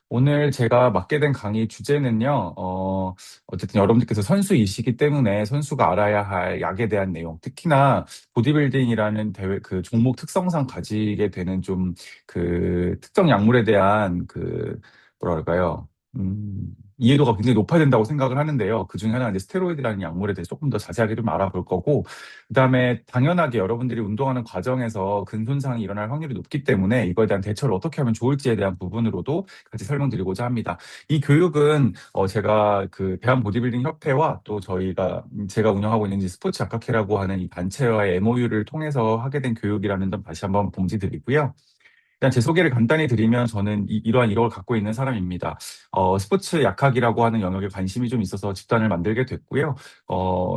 오늘 제가 맡게 된 강의 주제는요, 어쨌든 여러분들께서 선수이시기 때문에 선수가 알아야 할 약에 대한 내용, 특히나 보디빌딩이라는 대회, 그 종목 특성상 가지게 되는 좀 그 특정 약물에 대한 뭐랄까요, 이해도가 굉장히 높아야 된다고 생각을 하는데요. 그 중에 하나가 이제 스테로이드라는 약물에 대해서 조금 더 자세하게 좀 알아볼 거고, 그다음에 당연하게 여러분들이 운동하는 과정에서 근손상이 일어날 확률이 높기 때문에 이거에 대한 대처를 어떻게 하면 좋을지에 대한 부분으로도 같이 설명드리고자 합니다. 이 교육은 제가 그 대한 보디빌딩 협회와 또 제가 운영하고 있는 이 스포츠 아카케라고 하는 이 단체와의 MOU를 통해서 하게 된 교육이라는 점 다시 한번 공지드리고요. 그냥 제 소개를 간단히 드리면 저는 이러한 이력을 갖고 있는 사람입니다. 스포츠 약학이라고 하는 영역에 관심이 좀 있어서 집단을 만들게 됐고요.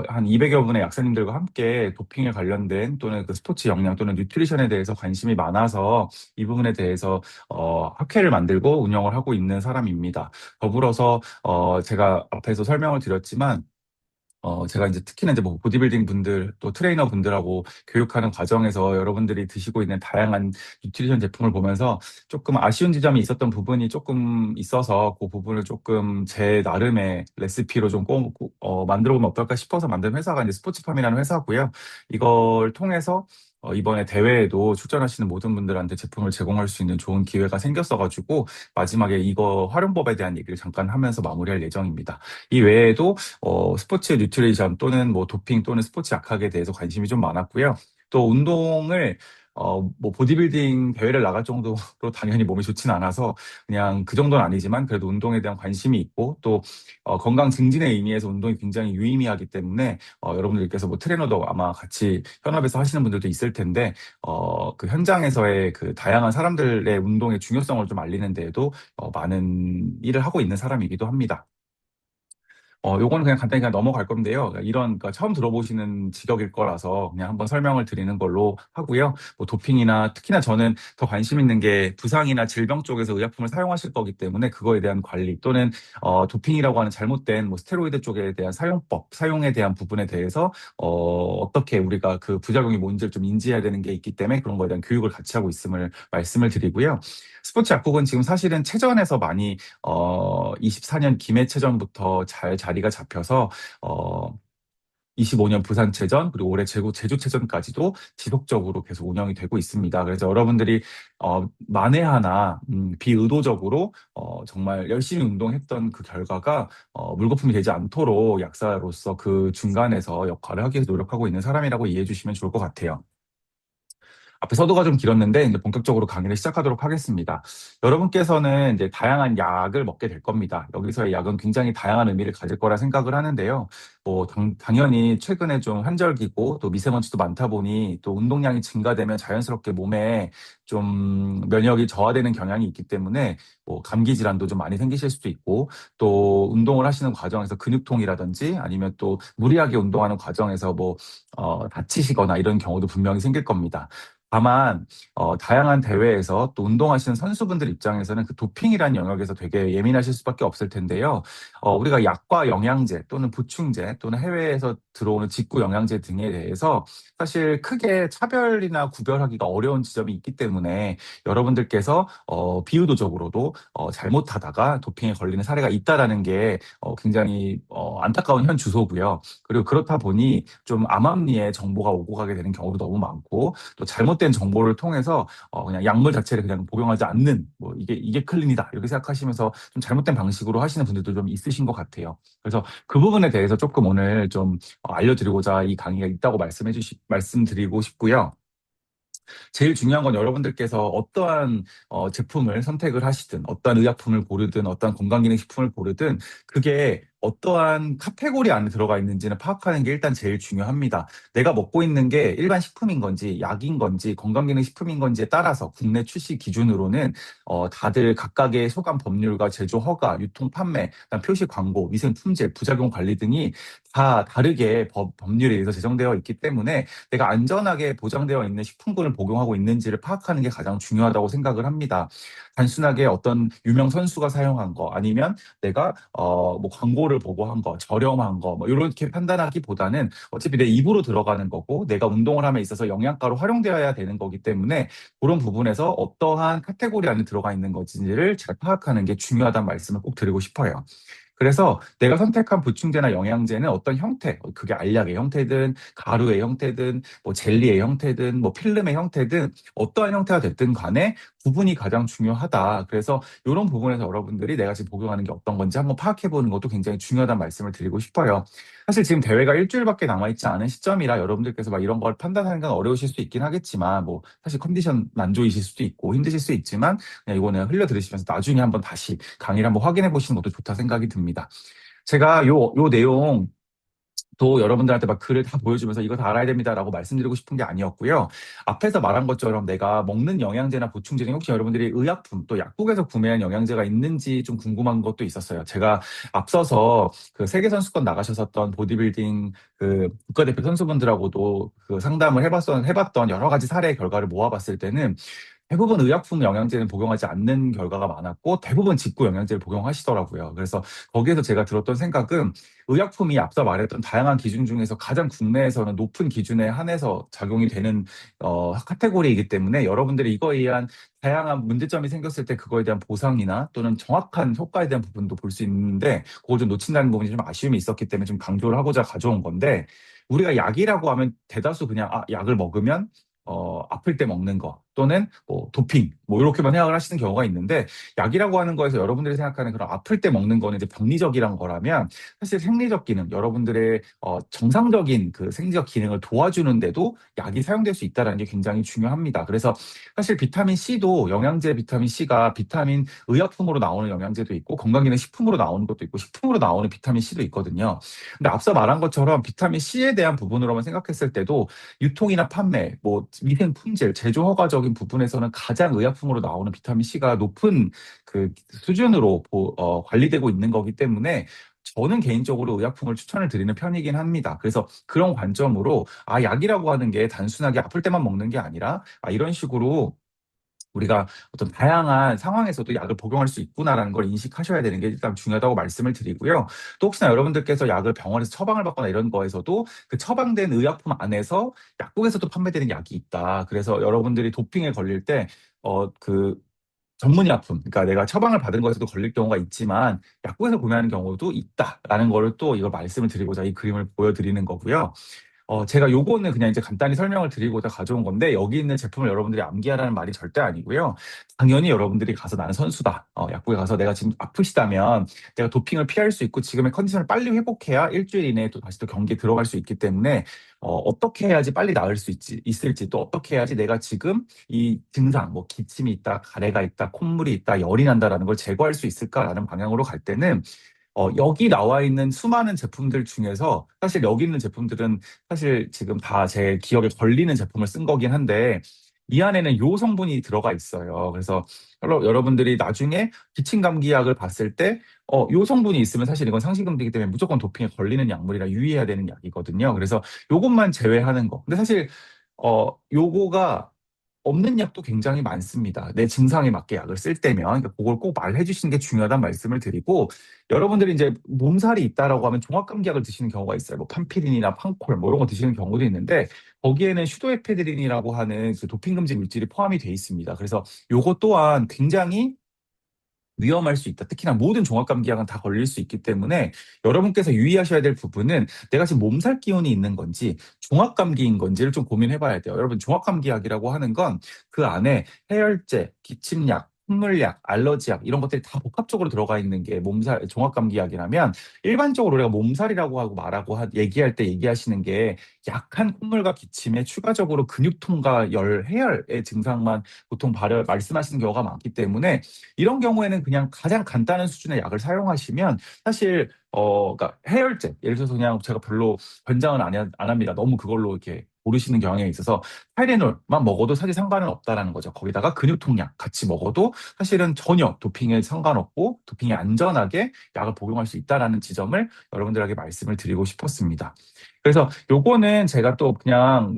한 200여 분의 약사님들과 함께 도핑에 관련된 또는 그 스포츠 영양 또는 뉴트리션에 대해서 관심이 많아서 이 부분에 대해서 학회를 만들고 운영을 하고 있는 사람입니다. 더불어서 제가 앞에서 설명을 드렸지만 제가 이제 특히나 이제 뭐 보디빌딩 분들 또 트레이너 분들하고 교육하는 과정에서 여러분들이 드시고 있는 다양한 뉴트리션 제품을 보면서 조금 아쉬운 지점이 있었던 부분이 조금 있어서 그 부분을 조금 제 나름의 레시피로 좀 만들어 보면 어떨까 싶어서 만든 회사가 이제 스포츠팜이라는 회사고요. 이걸 통해서 이번에 대회에도 출전하시는 모든 분들한테 제품을 제공할 수 있는 좋은 기회가 생겼어가지고 마지막에 이거 활용법에 대한 얘기를 잠깐 하면서 마무리할 예정입니다. 이 외에도 스포츠 뉴트리션 또는 뭐 도핑 또는 스포츠 약학에 대해서 관심이 좀 많았고요. 또 운동을 뭐 보디빌딩 대회를 나갈 정도로 당연히 몸이 좋진 않아서 그냥 그 정도는 아니지만 그래도 운동에 대한 관심이 있고 또 건강 증진의 의미에서 운동이 굉장히 유의미하기 때문에 여러분들께서 뭐 트레이너도 아마 같이 현업에서 하시는 분들도 있을 텐데 그 현장에서의 그 다양한 사람들의 운동의 중요성을 좀 알리는 데에도 많은 일을 하고 있는 사람이기도 합니다. 요거는 그냥 간단히 그냥 넘어갈 건데요. 그러니까 처음 들어보시는 직업일 거라서 그냥 한번 설명을 드리는 걸로 하고요. 뭐 도핑이나 특히나 저는 더 관심 있는 게 부상이나 질병 쪽에서 의약품을 사용하실 거기 때문에 그거에 대한 관리 또는 도핑이라고 하는 잘못된 뭐 스테로이드 쪽에 대한 사용에 대한 부분에 대해서 어떻게 우리가 그 부작용이 뭔지를 좀 인지해야 되는 게 있기 때문에 그런 거에 대한 교육을 같이 하고 있음을 말씀을 드리고요. 스포츠 약국은 지금 사실은 체전에서 많이 24년 기매체전부터 잘 자리가 잡혀서 어, 25년 부산체전 그리고 올해 제주체전까지도 지속적으로 계속 운영이 되고 있습니다. 그래서 여러분들이 만에 하나 비의도적으로 정말 열심히 운동했던 그 결과가 물거품이 되지 않도록 약사로서 그 중간에서 역할을 하기 위해서 노력하고 있는 사람이라고 이해해 주시면 좋을 것 같아요. 앞에 서두가 좀 길었는데 이제 본격적으로 강의를 시작하도록 하겠습니다. 여러분께서는 이제 다양한 약을 먹게 될 겁니다. 여기서의 약은 굉장히 다양한 의미를 가질 거라 생각을 하는데요. 뭐 당연히 최근에 좀 환절기고 또 미세먼지도 많다 보니 또 운동량이 증가되면 자연스럽게 몸에 좀 면역이 저하되는 경향이 있기 때문에 뭐 감기 질환도 좀 많이 생기실 수도 있고 또 운동을 하시는 과정에서 근육통이라든지 아니면 또 무리하게 운동하는 과정에서 뭐 다치시거나 이런 경우도 분명히 생길 겁니다. 다만 다양한 대회에서 또 운동하시는 선수분들 입장에서는 그 도핑이라는 영역에서 되게 예민하실 수밖에 없을 텐데요. 우리가 약과 영양제 또는 보충제 또는 해외에서 들어오는 직구 영양제 등에 대해서 사실 크게 차별이나 구별하기가 어려운 지점이 있기 때문에 여러분들께서 비의도적으로도 잘못하다가 도핑에 걸리는 사례가 있다라는 게 굉장히 안타까운 현 주소고요. 그리고 그렇다 보니 좀 암암리에 정보가 오고 가게 되는 경우도 너무 많고 또 잘못된 정보를 통해서 그냥 약물 자체를 그냥 복용하지 않는 뭐 이게 클린이다 이렇게 생각하시면서 좀 잘못된 방식으로 하시는 분들도 좀 있으신 것 같아요. 그래서 그 부분에 대해서 조금 오늘 좀 알려드리고자 이 강의가 있다고 말씀드리고 싶고요. 제일 중요한 건 여러분들께서 어떠한 제품을 선택을 하시든 어떠한 의약품을 고르든 어떠한 건강기능식품을 고르든 그게 어떠한 카테고리 안에 들어가 있는지는 파악하는 게 일단 제일 중요합니다. 내가 먹고 있는 게 일반 식품인 건지 약인 건지 건강기능식품인 건지에 따라서 국내 출시 기준으로는 다들 각각의 소관 법률과 제조 허가, 유통 판매, 그다음 표시 광고, 위생 품질, 부작용 관리 등이 다 다르게 법률에 의해서 제정되어 있기 때문에 내가 안전하게 보장되어 있는 식품군을 복용하고 있는지를 파악하는 게 가장 중요하다고 생각을 합니다. 단순하게 어떤 유명 선수가 사용한 거 아니면 내가 뭐 광고를 보고 한 거, 저렴한 거, 뭐 이렇게 판단하기보다는 어차피 내 입으로 들어가는 거고 내가 운동을 함에 있어서 영양가로 활용되어야 되는 거기 때문에 그런 부분에서 어떠한 카테고리 안에 들어가 있는 것인지를 잘 파악하는 게 중요하다는 말씀을 꼭 드리고 싶어요. 그래서 내가 선택한 보충제나 영양제는 어떤 형태, 그게 알약의 형태든 가루의 형태든 뭐 젤리의 형태든 뭐 필름의 형태든 어떠한 형태가 됐든 간에 부분이 가장 중요하다. 그래서 이런 부분에서 여러분들이 내가 지금 복용하는 게 어떤 건지 한번 파악해 보는 것도 굉장히 중요하다는 말씀을 드리고 싶어요. 사실 지금 대회가 일주일밖에 남아있지 않은 시점이라 여러분들께서 막 이런 걸 판단하는 건 어려우실 수 있긴 하겠지만 뭐 사실 컨디션 안 좋으실 수도 있고 힘드실 수 있지만 그냥 이거는 흘려 들으시면서 나중에 한번 다시 강의를 한번 확인해 보시는 것도 좋다 생각이 듭니다. 제가 요 내용 또 여러분들한테 막 글을 다 보여주면서 이거 다 알아야 됩니다라고 말씀드리고 싶은 게 아니었고요. 앞에서 말한 것처럼 내가 먹는 영양제나 보충제 중에 혹시 여러분들이 의약품 또 약국에서 구매한 영양제가 있는지 좀 궁금한 것도 있었어요. 제가 앞서서 그 세계선수권 나가셨었던 보디빌딩 그 국가대표 선수분들하고도 그 상담을 해봤던 여러 가지 사례 결과를 모아봤을 때는 대부분 의약품 영양제는 복용하지 않는 결과가 많았고 대부분 직구 영양제를 복용하시더라고요. 그래서 거기에서 제가 들었던 생각은 의약품이 앞서 말했던 다양한 기준 중에서 가장 국내에서는 높은 기준에 한해서 작용이 되는 카테고리이기 때문에 여러분들이 이거에 의한 다양한 문제점이 생겼을 때 그거에 대한 보상이나 또는 정확한 효과에 대한 부분도 볼 수 있는데 그걸 좀 놓친다는 부분이 좀 아쉬움이 있었기 때문에 좀 강조를 하고자 가져온 건데 우리가 약이라고 하면 대다수 그냥 약을 먹으면 아플 때 먹는 거 또는 뭐 도핑 뭐 이렇게만 생각을 하시는 경우가 있는데 약이라고 하는 거에서 여러분들이 생각하는 그런 아플 때 먹는 거는 이제 병리적이란 거라면 사실 생리적 기능 여러분들의 정상적인 그 생리적 기능을 도와주는데도 약이 사용될 수 있다는 게 굉장히 중요합니다. 그래서 사실 비타민 C도 영양제 비타민 C가 비타민 의약품으로 나오는 영양제도 있고 건강기능식품으로 나오는 것도 있고 식품으로 나오는 비타민 C도 있거든요. 근데 앞서 말한 것처럼 비타민 C에 대한 부분으로만 생각했을 때도 유통이나 판매, 뭐 위생 품질, 제조 허가적인 부분에서는 가장 의약품으로 나오는 비타민 C가 높은 그 수준으로 관리되고 있는 거기 때문에 저는 개인적으로 의약품을 추천을 드리는 편이긴 합니다. 그래서 그런 관점으로 약이라고 하는 게 단순하게 아플 때만 먹는 게 아니라 이런 식으로 우리가 어떤 다양한 상황에서도 약을 복용할 수 있구나라는 걸 인식하셔야 되는 게 일단 중요하다고 말씀을 드리고요. 또 혹시나 여러분들께서 약을 병원에서 처방을 받거나 이런 거에서도 그 처방된 의약품 안에서 약국에서도 판매되는 약이 있다. 그래서 여러분들이 도핑에 걸릴 때, 그 전문의약품, 그러니까 내가 처방을 받은 거에서도 걸릴 경우가 있지만 약국에서 구매하는 경우도 있다라는 거를 또 이걸 말씀을 드리고자 이 그림을 보여드리는 거고요. 제가 요거는 그냥 이제 간단히 설명을 드리고자 가져온 건데, 여기 있는 제품을 여러분들이 암기하라는 말이 절대 아니고요. 당연히 여러분들이 가서 나는 선수다. 약국에 가서 내가 지금 아프시다면 내가 도핑을 피할 수 있고 지금의 컨디션을 빨리 회복해야 일주일 이내에 또 다시 또 경기에 들어갈 수 있기 때문에, 어떻게 해야지 빨리 나을 수 있을지 또 어떻게 해야지 내가 지금 이 증상, 뭐 기침이 있다, 가래가 있다, 콧물이 있다, 열이 난다라는 걸 제거할 수 있을까라는 방향으로 갈 때는 여기 나와 있는 수많은 제품들 중에서 사실 여기 있는 제품들은 사실 지금 다 제 기억에 걸리는 제품을 쓴 거긴 한데 이 안에는 요 성분이 들어가 있어요. 그래서 여러분들이 나중에 기침 감기약을 봤을 때 요 성분이 있으면 사실 이건 상시금지이기 때문에 무조건 도핑에 걸리는 약물이라 유의해야 되는 약이거든요. 그래서 요것만 제외하는 거. 근데 사실 요거가 없는 약도 굉장히 많습니다. 내 증상에 맞게 약을 쓸 때면 그러니까 그걸 꼭 말해 주시는 게 중요하다는 말씀을 드리고 여러분들이 이제 몸살이 있다라고 하면 종합감기약을 드시는 경우가 있어요. 뭐 판피린이나 판콜 뭐 이런 거 드시는 경우도 있는데 거기에는 슈도에페드린이라고 하는 그 도핑 금지 물질이 포함이 돼 있습니다. 그래서 요거 또한 굉장히 위험할 수 있다. 특히나 모든 종합감기약은 다 걸릴 수 있기 때문에 여러분께서 유의하셔야 될 부분은 내가 지금 몸살 기운이 있는 건지 종합감기인 건지를 좀 고민해 봐야 돼요. 여러분 종합감기약이라고 하는 건 그 안에 해열제, 기침약, 콧물약, 알러지약 이런 것들이 다 복합적으로 들어가 있는 게 몸살 종합감기약이라면 일반적으로 우리가 몸살이라고 하고 얘기할 때 얘기하시는 게 약한 콧물과 기침에 추가적으로 근육통과 해열의 증상만 보통 말씀하시는 경우가 많기 때문에 이런 경우에는 그냥 가장 간단한 수준의 약을 사용하시면 사실 그러니까 해열제 예를 들어서 그냥 제가 별로 권장은 안 합니다. 너무 그걸로 이렇게 고르시는 경향에 있어서 타이레놀만 먹어도 사실 상관은 없다라는 거죠. 거기다가 근육통약 같이 먹어도 사실은 전혀 도핑에 상관없고 도핑에 안전하게 약을 복용할 수 있다라는 지점을 여러분들에게 말씀을 드리고 싶었습니다. 그래서 요거는 제가 또 그냥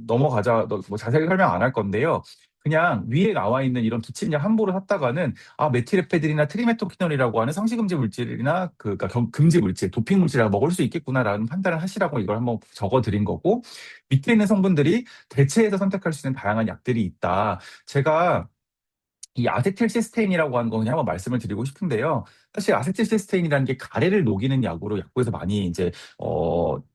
넘어가자 뭐 자세히 설명 안 할 건데요. 그냥 위에 나와 있는 이런 기침약 함부로 샀다가는 메틸에페드린이나 트리메토키놀이라고 하는 상시금지 물질이나 그러니까 금지 물질, 도핑 물질이라고 먹을 수 있겠구나라는 판단을 하시라고 이걸 한번 적어 드린 거고 밑에 있는 성분들이 대체해서 선택할 수 있는 다양한 약들이 있다. 제가 이 아세틸시스테인이라고 하는 거 그냥 한번 말씀을 드리고 싶은데요. 사실 아세틸시스테인이라는 게 가래를 녹이는 약으로 약국에서 많이 이제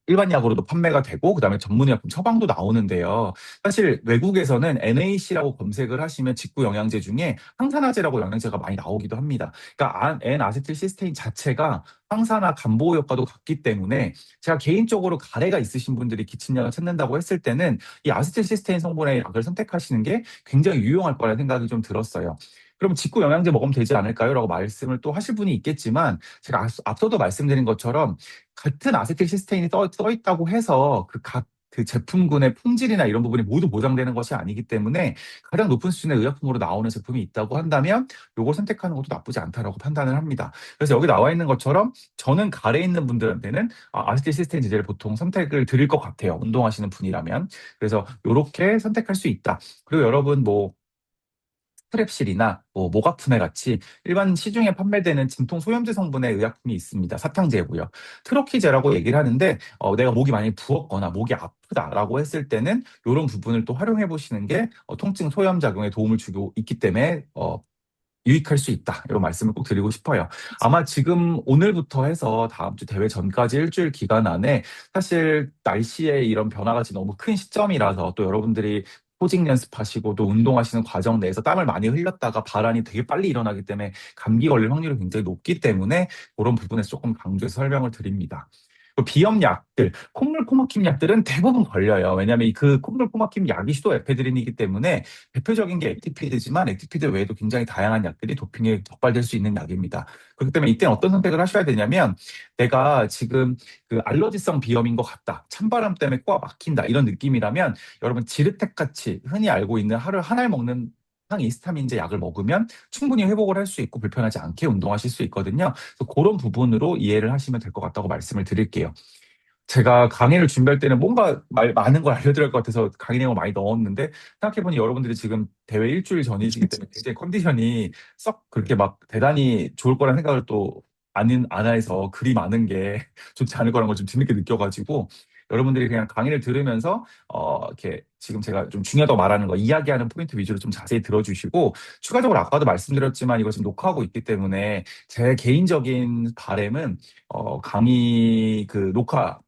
일반 약으로도 판매가 되고 그다음에 전문의약품 처방도 나오는데요. 사실 외국에서는 NAC라고 검색을 하시면 직구 영양제 중에 항산화제라고 영양제가 많이 나오기도 합니다. 그러니까 N아세틸시스테인 자체가 항산화 감보 효과도 같기 때문에 제가 개인적으로 가래가 있으신 분들이 기침약을 찾는다고 했을 때는 이 아세틸시스테인 성분의 약을 선택하시는 게 굉장히 유용할 거라는 생각이 좀 들었어요. 그럼 직구 영양제 먹으면 되지 않을까요? 라고 말씀을 또 하실 분이 있겠지만 제가 앞서도 말씀드린 것처럼 같은 아세틸시스테인이 써 있다고 해서 그 제품군의 품질이나 이런 부분이 모두 보장되는 것이 아니기 때문에 가장 높은 수준의 의약품으로 나오는 제품이 있다고 한다면 요걸 선택하는 것도 나쁘지 않다라고 판단을 합니다. 그래서 여기 나와 있는 것처럼 저는 가래에 있는 분들한테는 아세틸시스테인 제제를 보통 선택을 드릴 것 같아요. 운동하시는 분이라면. 그래서 이렇게 선택할 수 있다. 그리고 여러분 뭐 스트랩실이나 뭐 모가푸네 같이 일반 시중에 판매되는 진통 소염제 성분의 의약품이 있습니다. 사탕제고요. 트로키제라고 얘기를 하는데 내가 목이 많이 부었거나 목이 아프다라고 했을 때는 이런 부분을 또 활용해 보시는 게 통증 소염 작용에 도움을 주고 있기 때문에 유익할 수 있다. 이런 말씀을 꼭 드리고 싶어요. 아마 지금 오늘부터 해서 다음 주 대회 전까지 일주일 기간 안에 사실 날씨의 이런 변화가 지금 너무 큰 시점이라서 또 여러분들이 포징 연습하시고 또 운동하시는 과정 내에서 땀을 많이 흘렸다가 발환이 되게 빨리 일어나기 때문에 감기 걸릴 확률이 굉장히 높기 때문에 그런 부분에서 조금 강조해서 설명을 드립니다. 비염 약들, 콧물 코막힘 약들은 대부분 걸려요. 왜냐하면 그 콧물 코막힘 약이 수도 에페드린이기 때문에 대표적인 게 액티피드지만 액티피드 외에도 굉장히 다양한 약들이 도핑에 적발될 수 있는 약입니다. 그렇기 때문에 이때는 어떤 선택을 하셔야 되냐면 내가 지금 그 알러지성 비염인 것 같다. 찬바람 때문에 코가 막힌다. 이런 느낌이라면 여러분 지르텍 같이 흔히 알고 있는 하루 한 알 먹는 항히스타민제 약을 먹으면 충분히 회복을 할 수 있고 불편하지 않게 운동하실 수 있거든요. 그래서 그런 부분으로 이해를 하시면 될 것 같다고 말씀을 드릴게요. 제가 강의를 준비할 때는 뭔가 많은 걸 알려드릴 것 같아서 강의 내용을 많이 넣었는데 생각해보니 여러분들이 지금 대회 일주일 전이시기 때문에 굉장히 컨디션이 썩 그렇게 막 대단히 좋을 거라는 생각을 또 안 해서 글이 많은 게 좋지 않을 거라는 걸 좀 뒤늦게 느껴가지고 여러분들이 그냥 강의를 들으면서 이렇게 지금 제가 좀 중요하다고 말하는 거 이야기하는 포인트 위주로 좀 자세히 들어주시고 추가적으로 아까도 말씀드렸지만 이거 지금 녹화하고 있기 때문에 제 개인적인 바람은 강의 그 녹화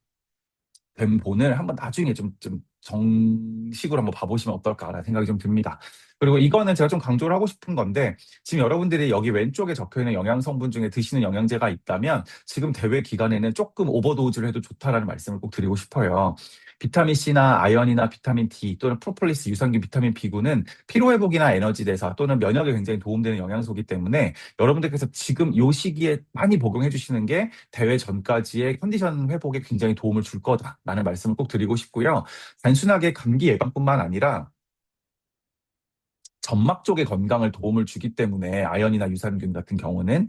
된 본을 한번 나중에 좀 정식으로 한번 봐보시면 어떨까라는 생각이 좀 듭니다. 그리고 이거는 제가 좀 강조를 하고 싶은 건데 지금 여러분들이 여기 왼쪽에 적혀있는 영양 성분 중에 드시는 영양제가 있다면 지금 대회 기간에는 조금 오버도즈를 해도 좋다라는 말씀을 꼭 드리고 싶어요. 비타민 C나 아연이나 비타민 D 또는 프로폴리스 유산균 비타민 B군은 피로회복이나 에너지 대사 또는 면역에 굉장히 도움되는 영양소이기 때문에 여러분들께서 지금 이 시기에 많이 복용해 주시는 게 대회 전까지의 컨디션 회복에 굉장히 도움을 줄 거다라는 말씀을 꼭 드리고 싶고요. 단순하게 감기 예방뿐만 아니라 점막 쪽의 건강을 도움을 주기 때문에 아연이나 유산균 같은 경우는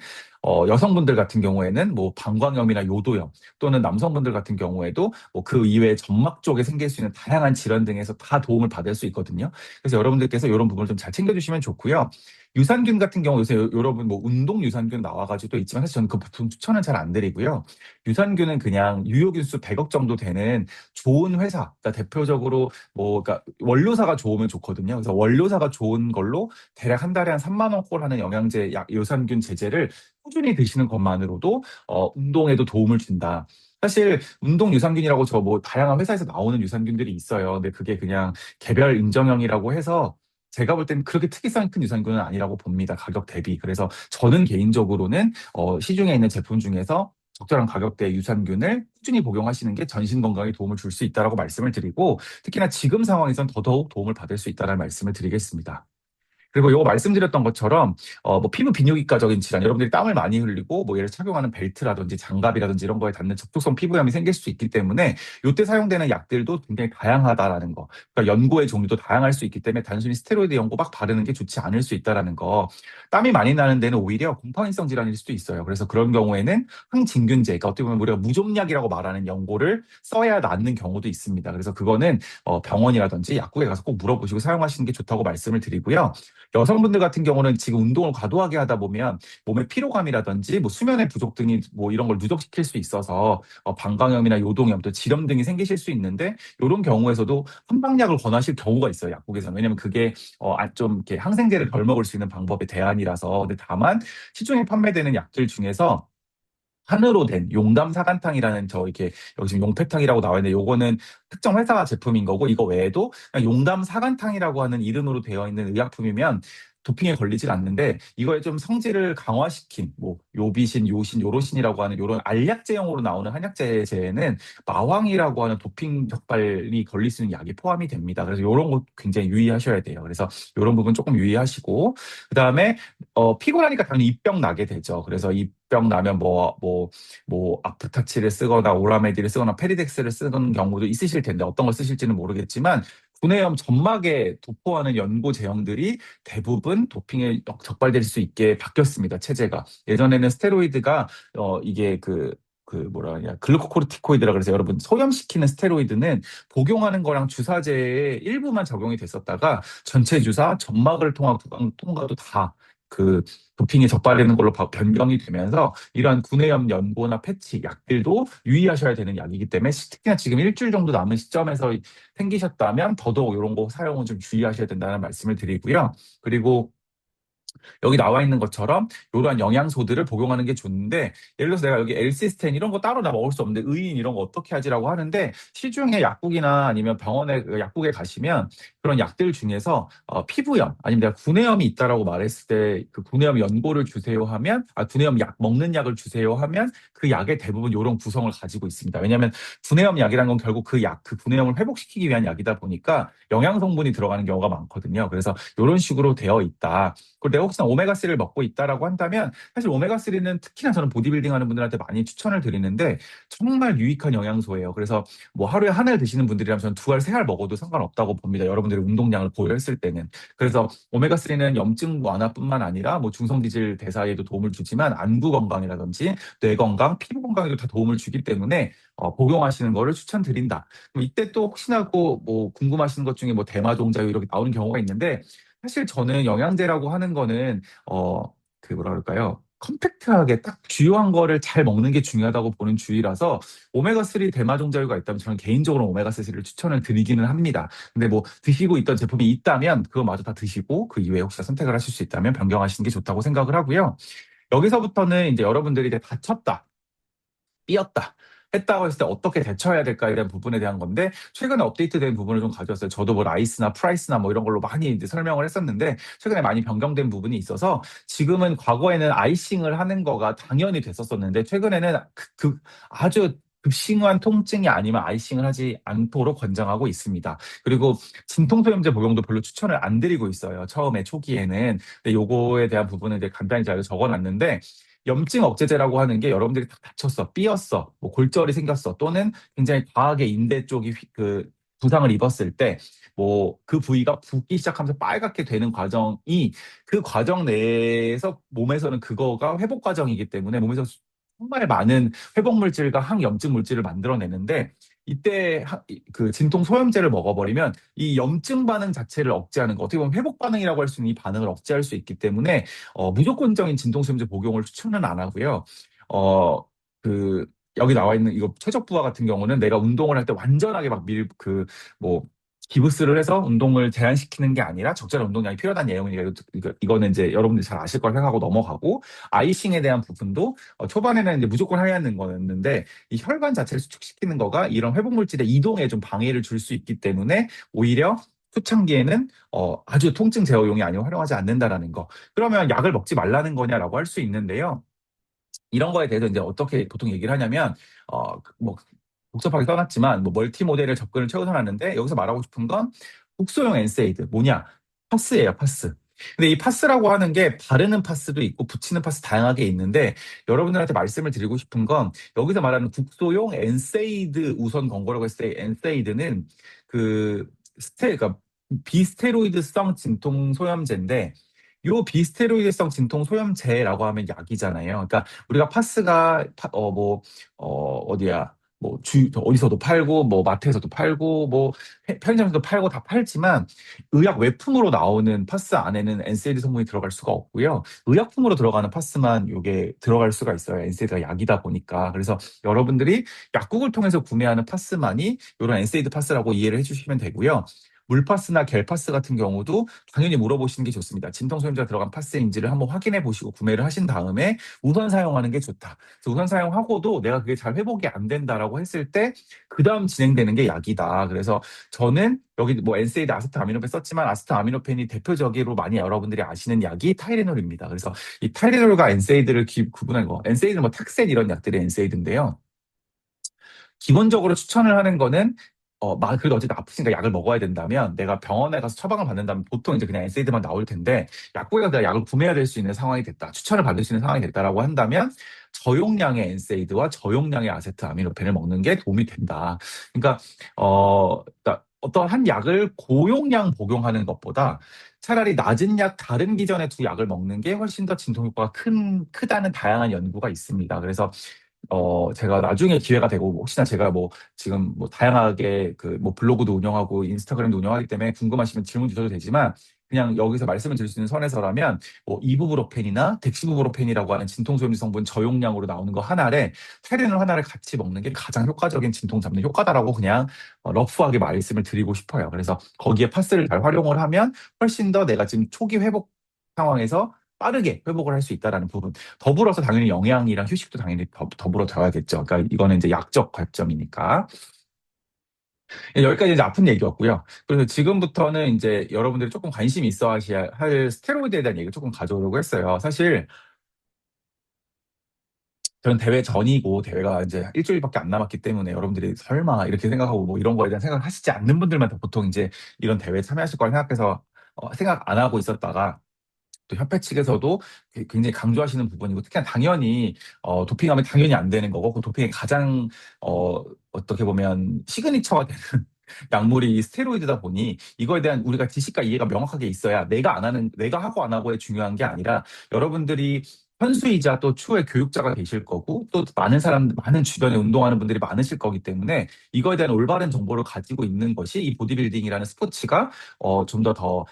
여성분들 같은 경우에는 뭐 방광염이나 요도염 또는 남성분들 같은 경우에도 뭐 그 이외에 점막 쪽에 생길 수 있는 다양한 질환 등에서 다 도움을 받을 수 있거든요. 그래서 여러분들께서 이런 부분을 좀 잘 챙겨주시면 좋고요. 유산균 같은 경우 요새 여러분 뭐 운동 유산균 나와가지고 또 있지만 사실 저는 그 보통 추천은 잘 안 드리고요. 유산균은 그냥 유효균수 100억 정도 되는 좋은 회사, 그러니까 대표적으로 뭐 그러니까 원료사가 좋으면 좋거든요. 그래서 원료사가 좋은 걸로 대략 한 달에 한 3만 원꼴 하는 영양제, 유산균 제제를 꾸준히 드시는 것만으로도 운동에도 도움을 준다. 사실 운동 유산균이라고 저 뭐 다양한 회사에서 나오는 유산균들이 있어요. 근데 그게 그냥 개별 인정형이라고 해서 제가 볼 때는 그렇게 특이성이 큰 유산균은 아니라고 봅니다. 가격 대비. 그래서 저는 개인적으로는 시중에 있는 제품 중에서 적절한 가격대의 유산균을 꾸준히 복용하시는 게 전신 건강에 도움을 줄 수 있다라고 말씀을 드리고 특히나 지금 상황에선 더더욱 도움을 받을 수 있다는 말씀을 드리겠습니다. 그리고 요거 말씀드렸던 것처럼 뭐 피부 비뇨기과적인 질환, 여러분들이 땀을 많이 흘리고 뭐 얘를 착용하는 벨트라든지 장갑이라든지 이런 거에 닿는 접촉성 피부염이 생길 수 있기 때문에 요때 사용되는 약들도 굉장히 다양하다라는 거. 그러니까 연고의 종류도 다양할 수 있기 때문에 단순히 스테로이드 연고 막 바르는 게 좋지 않을 수 있다라는 거. 땀이 많이 나는 데는 오히려 곰팡이성 질환일 수도 있어요. 그래서 그런 경우에는 항진균제, 그러니까 어떻게 보면 우리가 무좀약이라고 말하는 연고를 써야 낫는 경우도 있습니다. 그래서 그거는 병원이라든지 약국에 가서 꼭 물어보시고 사용하시는 게 좋다고 말씀을 드리고요. 여성분들 같은 경우는 지금 운동을 과도하게 하다 보면 몸의 피로감이라든지 뭐 수면의 부족 등이 뭐 이런 걸 누적시킬 수 있어서 방광염이나 요동염 또 질염 등이 생기실 수 있는데 이런 경우에서도 한방약을 권하실 경우가 있어요, 약국에서는. 왜냐면 그게 좀 이렇게 항생제를 덜 먹을 수 있는 방법의 대안이라서. 근데 다만 시중에 판매되는 약들 중에서 한으로 된 용담 사간탕이라는 저 이렇게 여기 지금 용패탕이라고 나와 있는데 요거는 특정 회사 제품인 거고, 이거 외에도 그냥 용담 사간탕이라고 하는 이름으로 되어 있는 의약품이면 도핑에 걸리질 않는데, 이거에 좀 성질을 강화시킨 뭐 요비신, 요신, 요로신이라고 하는 요런 알약제형으로 나오는 한약재에는 마왕이라고 하는 도핑 적발이 걸릴 수 있는 약이 포함이 됩니다. 그래서 요런 거 굉장히 유의하셔야 돼요. 그래서 요런 부분 조금 유의하시고, 그다음에 피곤하니까 당연히 입병 나게 되죠. 그래서 입병 나면 뭐 아프타치를 쓰거나 오라메디를 쓰거나 페리덱스를 쓰는 경우도 있으실 텐데, 어떤 걸 쓰실지는 모르겠지만 구내염 점막에 도포하는 연고 제형들이 대부분 도핑에 적발될 수 있게 바뀌었습니다. 체제가. 예전에는 스테로이드가 이게 그 뭐라 하냐 글루코코르티코이드라 그래서, 여러분 소염시키는 스테로이드는 복용하는 거랑 주사제의 일부만 적용이 됐었다가 전체 주사 점막을 통한 구강 통과도 다 그 도핑에 적발되는 걸로 변경이 되면서 이러한 구내염 연고나 패치 약들도 유의하셔야 되는 약이기 때문에, 특히나 지금 일주일 정도 남은 시점에서 생기셨다면 더더욱 이런 거 사용은 좀 주의하셔야 된다는 말씀을 드리고요. 그리고 여기 나와 있는 것처럼 이러한 영양소들을 복용하는 게 좋은데, 예를 들어서 내가 여기 엘시스텐 이런 거 따로 나 먹을 수 없는데 의인 이런 거 어떻게 하지라고 하는데, 시중에 약국이나 아니면 병원에 약국에 가시면 그런 약들 중에서 피부염 아니면 내가 구내염이 있다라고 말했을 때 그 구내염 연고를 주세요 하면, 구내염 약 먹는 약을 주세요 하면 그 약에 대부분 이런 구성을 가지고 있습니다. 왜냐하면 구내염 약이라는 건 결국 그 구내염을 회복시키기 위한 약이다 보니까 영양 성분이 들어가는 경우가 많거든요. 그래서 이런 식으로 되어 있다. 그리고 내가 혹시나 오메가3를 먹고 있다라고 한다면, 사실 오메가3는 특히나 저는 보디빌딩 하는 분들한테 많이 추천을 드리는데 정말 유익한 영양소예요. 그래서 뭐 하루에 한 알 드시는 분들이라면 저는 두 알, 세 알 먹어도 상관없다고 봅니다. 여러분들이 운동량을 고려했을 때는. 그래서 오메가3는 염증 완화뿐만 아니라 뭐 중성지질 대사에도 도움을 주지만 안구 건강이라든지 뇌 건강, 피부 건강에도 다 도움을 주기 때문에 복용하시는 거를 추천드린다. 그럼 이때 또 혹시나 뭐 궁금하신 것 중에 뭐 대마종자유 이렇게 나오는 경우가 있는데, 사실 저는 영양제라고 하는 거는 그 뭐라 그럴까요? 컴팩트하게 딱 주요한 거를 잘 먹는 게 중요하다고 보는 주의라서, 오메가3 대마종자유가 있다면 저는 개인적으로 오메가3를 추천을 드리기는 합니다. 근데 뭐 드시고 있던 제품이 있다면 그거 마저 다 드시고 그 이외에 혹시 선택을 하실 수 있다면 변경하시는 게 좋다고 생각을 하고요. 여기서부터는 이제 여러분들이 이제 다쳤다, 삐었다 했다고 했을 때 어떻게 대처해야 될까에 대한 부분에 대한 건데, 최근에 업데이트된 부분을 좀 가져왔어요. 저도 뭐 라이스나 프라이스나 뭐 이런 걸로 많이 이제 설명을 했었는데 최근에 많이 변경된 부분이 있어서, 지금은 과거에는 아이싱을 하는 거가 당연히 됐었었는데 최근에는 아주 급심한 통증이 아니면 아이싱을 하지 않도록 권장하고 있습니다. 그리고 진통소염제 복용도 별로 추천을 안 드리고 있어요, 처음에 초기에는. 근데 요거에 대한 부분은 이제 간단히 잘 적어놨는데, 염증 억제제라고 하는 게 여러분들이 다 다쳤어, 삐었어, 뭐 골절이 생겼어, 또는 굉장히 과하게 인대 쪽이 부상을 입었을 때 뭐 그 부위가 붓기 시작하면서 빨갛게 되는 과정이, 그 과정 내에서 몸에서는 그거가 회복 과정이기 때문에 몸에서 정말 많은 회복 물질과 항염증 물질을 만들어내는데, 이때 그 진통 소염제를 먹어버리면 이 염증 반응 자체를 억제하는 거, 어떻게 보면 회복 반응이라고 할 수 있는 이 반응을 억제할 수 있기 때문에 무조건적인 진통소염제 복용을 추천은 안 하고요. 어, 그, 여기 나와 있는 이거 최적 부하 같은 경우는 내가 운동을 할 때 완전하게 뭐, 기부스를 해서 운동을 제한시키는 게 아니라 적절한 운동량이 필요하다는 내용이니까, 이거는 이제 여러분들이 잘 아실 걸 생각하고 넘어가고, 아이싱에 대한 부분도 초반에는 이제 무조건 하야는 거였는데, 이 혈관 자체를 수축시키는 거가 이런 회복물질의 이동에 좀 방해를 줄 수 있기 때문에 오히려 초창기에는 아주 통증 제어용이 아니고 활용하지 않는다라는 거. 그러면 약을 먹지 말라는 거냐라고 할 수 있는데요. 이런 거에 대해서 이제 어떻게 보통 얘기를 하냐면, 뭐 복잡하게 써놨지만 뭐 멀티 모델을 접근을 최우선하는데, 여기서 말하고 싶은 건 국소용 엔세이드 뭐냐? 파스예요, 파스. 근데 이 파스라고 하는 게 바르는 파스도 있고 붙이는 파스 다양하게 있는데 여러분들한테 말씀을 드리고 싶은 건 여기서 말하는 국소용 엔세이드 우선 권고라고 했을 때 엔세이드는 그 그러니까 비스테로이드성 진통 소염제인데 요 비스테로이드성 진통 소염제라고 하면 약이잖아요. 그러니까 우리가 파스가 어디야? 어디서도 팔고, 마트에서도 팔고, 편의점에서도 팔고 다 팔지만, 의약 외품으로 나오는 파스 안에는 엔세이드 성분이 들어갈 수가 없고요. 의약품으로 들어가는 파스만 이게 들어갈 수가 있어요. 엔세이드가 약이다 보니까. 그래서 여러분들이 약국을 통해서 구매하는 파스만이 이런 엔세이드 파스라고 이해를 해주시면 되고요. 물파스나 겔파스 같은 경우도 당연히 물어보시는 게 좋습니다. 진통소염제가 들어간 파스인지를 한번 확인해 보시고 구매를 하신 다음에 우선 사용하는 게 좋다. 그래서 우선 사용하고도 내가 그게 잘 회복이 안 된다라고 했을 때 그 다음 진행되는 게 약이다. 그래서 저는 여기 엔세이드 아세트아미노펜 썼지만 아세트아미노펜이 대표적으로 많이 여러분들이 아시는 약이 타이레놀입니다. 그래서 이 타이레놀과 엔세이드를 구분한 거, 엔세이드는 탁센 이런 약들이 엔세이드인데요. 기본적으로 추천을 하는 거는 그래도 어쨌든 아프니까 약을 먹어야 된다면 내가 병원에 가서 처방을 받는다면 보통 이제 그냥 엔세이드만 나올 텐데 약국에서 내가 약을 구매해야 될 수 있는 상황이 됐다. 추천을 받을 수 있는 상황이 됐다라고 한다면 저용량의 엔세이드와 저용량의 아세트아미노펜을 먹는 게 도움이 된다. 그러니까 어떤 한 약을 고용량 복용하는 것보다 차라리 낮은 약 다른 기전의 두 약을 먹는 게 훨씬 더 진통 효과가 크다는 다양한 연구가 있습니다. 그래서 제가 나중에 기회가 되고, 혹시나 제가 지금 다양하게 블로그도 운영하고 인스타그램도 운영하기 때문에 궁금하시면 질문 주셔도 되지만, 그냥 여기서 말씀을 드릴 수 있는 선에서라면, 이부브로펜이나 덱시부브로펜이라고 하는 진통소염제 성분 저용량으로 나오는 거 하나를, 타이레놀 하나를 같이 먹는 게 가장 효과적인 진통 잡는 효과다라고 그냥 러프하게 말씀을 드리고 싶어요. 그래서 거기에 파스를 잘 활용을 하면 훨씬 더 내가 지금 초기 회복 상황에서 빠르게 회복을 할 수 있다라는 부분. 더불어서 당연히 영양이랑 휴식도 당연히 더불어 져야겠죠. 그러니까 이거는 이제 약적 관점이니까. 여기까지 이제 아픈 얘기였고요. 그래서 지금부터는 이제 여러분들이 조금 관심이 있어 하셔야 할 스테로이드에 대한 얘기를 조금 가져오려고 했어요. 사실 저는 대회 전이고 대회가 이제 일주일밖에 안 남았기 때문에 여러분들이 설마 이렇게 생각하고 이런 거에 대한 생각을 하시지 않는 분들만 보통 이제 이런 대회에 참여하실 걸 생각해서 생각 안 하고 있었다가 또 협회 측에서도 굉장히 강조하시는 부분이고 특히 당연히 도핑하면 당연히 안 되는 거고 그 도핑의 가장 어떻게 보면 시그니처가 되는 약물이 이 스테로이드다 보니 이거에 대한 우리가 지식과 이해가 명확하게 있어야 내가 하고 안 하고에 중요한 게 아니라 여러분들이 선수이자 또 추후에 교육자가 계실 거고 또 많은 주변에 운동하는 분들이 많으실 거기 때문에 이거에 대한 올바른 정보를 가지고 있는 것이 이 보디빌딩이라는 스포츠가 좀 더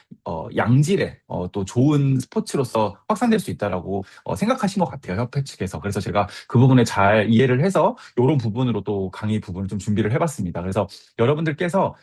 양질의 또 좋은 스포츠로서 확산될 수 있다라고 생각하신 것 같아요, 협회 측에서. 그래서 제가 그 부분에 잘 이해를 해서 이런 부분으로 또 강의 부분을 좀 준비를 해봤습니다. 그래서 여러분들께서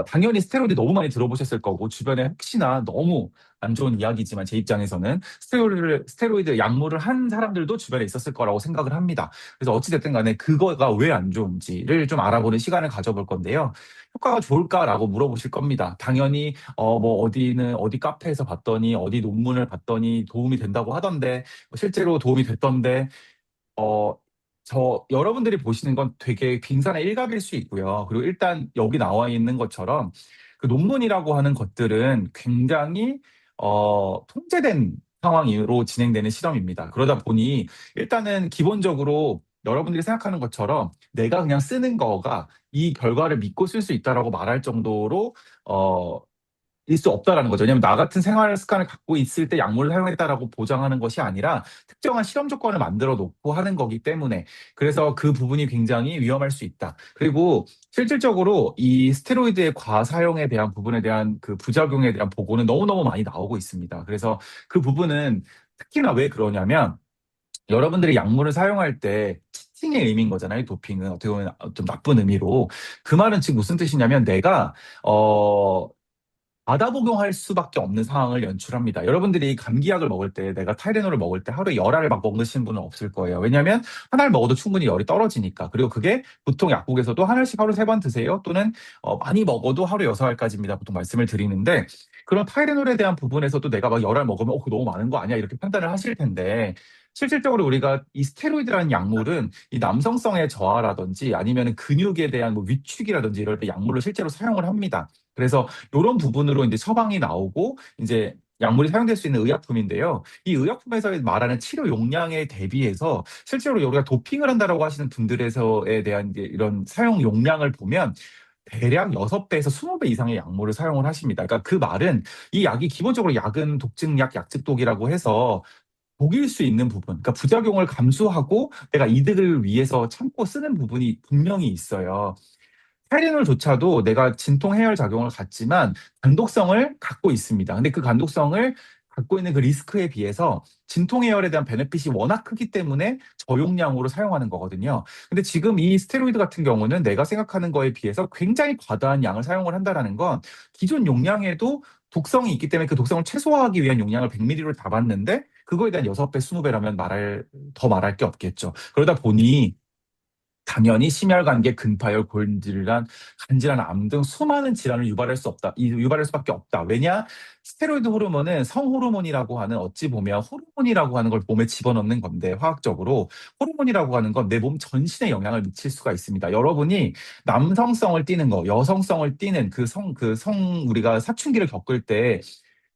당연히 스테로이드 너무 많이 들어보셨을 거고 주변에 혹시나 너무 안 좋은 이야기지만 제 입장에서는 스테로이드 약물을 한 사람들도 주변에 있었을 거라고 생각을 합니다. 그래서 어찌됐든 간에 그거가 왜 안 좋은지를 좀 알아보는 시간을 가져볼 건데요. 효과가 좋을까라고 물어보실 겁니다. 당연히 어디는 어디 카페에서 봤더니 어디 논문을 봤더니 도움이 된다고 하던데 실제로 도움이 됐던데 어, 여러분들이 보시는 건 되게 빙산의 일각일 수 있고요. 그리고 일단 여기 나와 있는 것처럼 그 논문이라고 하는 것들은 굉장히, 통제된 상황으로 진행되는 실험입니다. 그러다 보니 일단은 기본적으로 여러분들이 생각하는 것처럼 내가 그냥 쓰는 거가 이 결과를 믿고 쓸 수 있다라고 말할 정도로, 어, 일수 없다라는 거죠. 왜냐하면 나 같은 생활 습관을 갖고 있을 때 약물을 사용했다라고 보장하는 것이 아니라 특정한 실험 조건을 만들어 놓고 하는 거기 때문에 그래서 그 부분이 굉장히 위험할 수 있다. 그리고 실질적으로 이 스테로이드의 과사용에 대한 부분에 대한 그 부작용에 대한 보고는 너무너무 많이 나오고 있습니다. 그래서 그 부분은 특히나 왜 그러냐면 여러분들이 약물을 사용할 때 치팅의 의미인 거잖아요. 도핑은 어떻게 보면 좀 나쁜 의미로. 그 말은 지금 무슨 뜻이냐면 내가 어 과다 복용할 수밖에 없는 상황을 연출합니다. 여러분들이 감기약을 먹을 때, 내가 타이레놀을 먹을 때 하루에 열 알을 막 먹으시는 분은 없을 거예요. 왜냐하면 한 알 먹어도 충분히 열이 떨어지니까. 그리고 그게 보통 약국에서도 한 알씩 하루 세 번 드세요. 또는 많이 먹어도 하루 여섯 알까지입니다. 보통 말씀을 드리는데 그런 타이레놀에 대한 부분에서도 내가 막 열 알 먹으면 그거 너무 많은 거 아니야? 이렇게 판단을 하실 텐데 실질적으로 우리가 이 스테로이드라는 약물은 이 남성성의 저하라든지 아니면 근육에 대한 위축이라든지 이럴 때 약물을 실제로 사용을 합니다. 그래서 이런 부분으로 이제 처방이 나오고 이제 약물이 사용될 수 있는 의약품인데요. 이 의약품에서 말하는 치료 용량에 대비해서 실제로 우리가 도핑을 한다라고 하시는 분들에서에 대한 이제 이런 사용 용량을 보면 대략 6배에서 20배 이상의 약물을 사용을 하십니다. 그러니까 그 말은 이 약이 기본적으로 약은 독증약, 약증독이라고 해서 독일 수 있는 부분, 그러니까 부작용을 감수하고 내가 이득을 위해서 참고 쓰는 부분이 분명히 있어요. 타이레놀조차도 내가 진통 해열 작용을 갖지만 간독성을 갖고 있습니다. 근데 그 간독성을 갖고 있는 그 리스크에 비해서 진통 해열에 대한 베네핏이 워낙 크기 때문에 저용량으로 사용하는 거거든요. 근데 지금 이 스테로이드 같은 경우는 내가 생각하는 거에 비해서 굉장히 과다한 양을 사용을 한다라는 건 기존 용량에도 독성이 있기 때문에 그 독성을 최소화하기 위한 용량을 100ml로 잡았는데 그거에 대한 6배, 20배라면 더 말할 게 없겠죠. 그러다 보니 당연히 심혈관계, 근파열, 골질환, 간질환, 암 등 수많은 질환을 유발할 수 없다. 유발할 수밖에 없다. 왜냐? 스테로이드 호르몬은 성호르몬이라고 하는 어찌 보면 호르몬이라고 하는 걸 몸에 집어넣는 건데 화학적으로 호르몬이라고 하는 건 내 몸 전신에 영향을 미칠 수가 있습니다. 여러분이 남성성을 띠는 거, 여성성을 띠는 우리가 사춘기를 겪을 때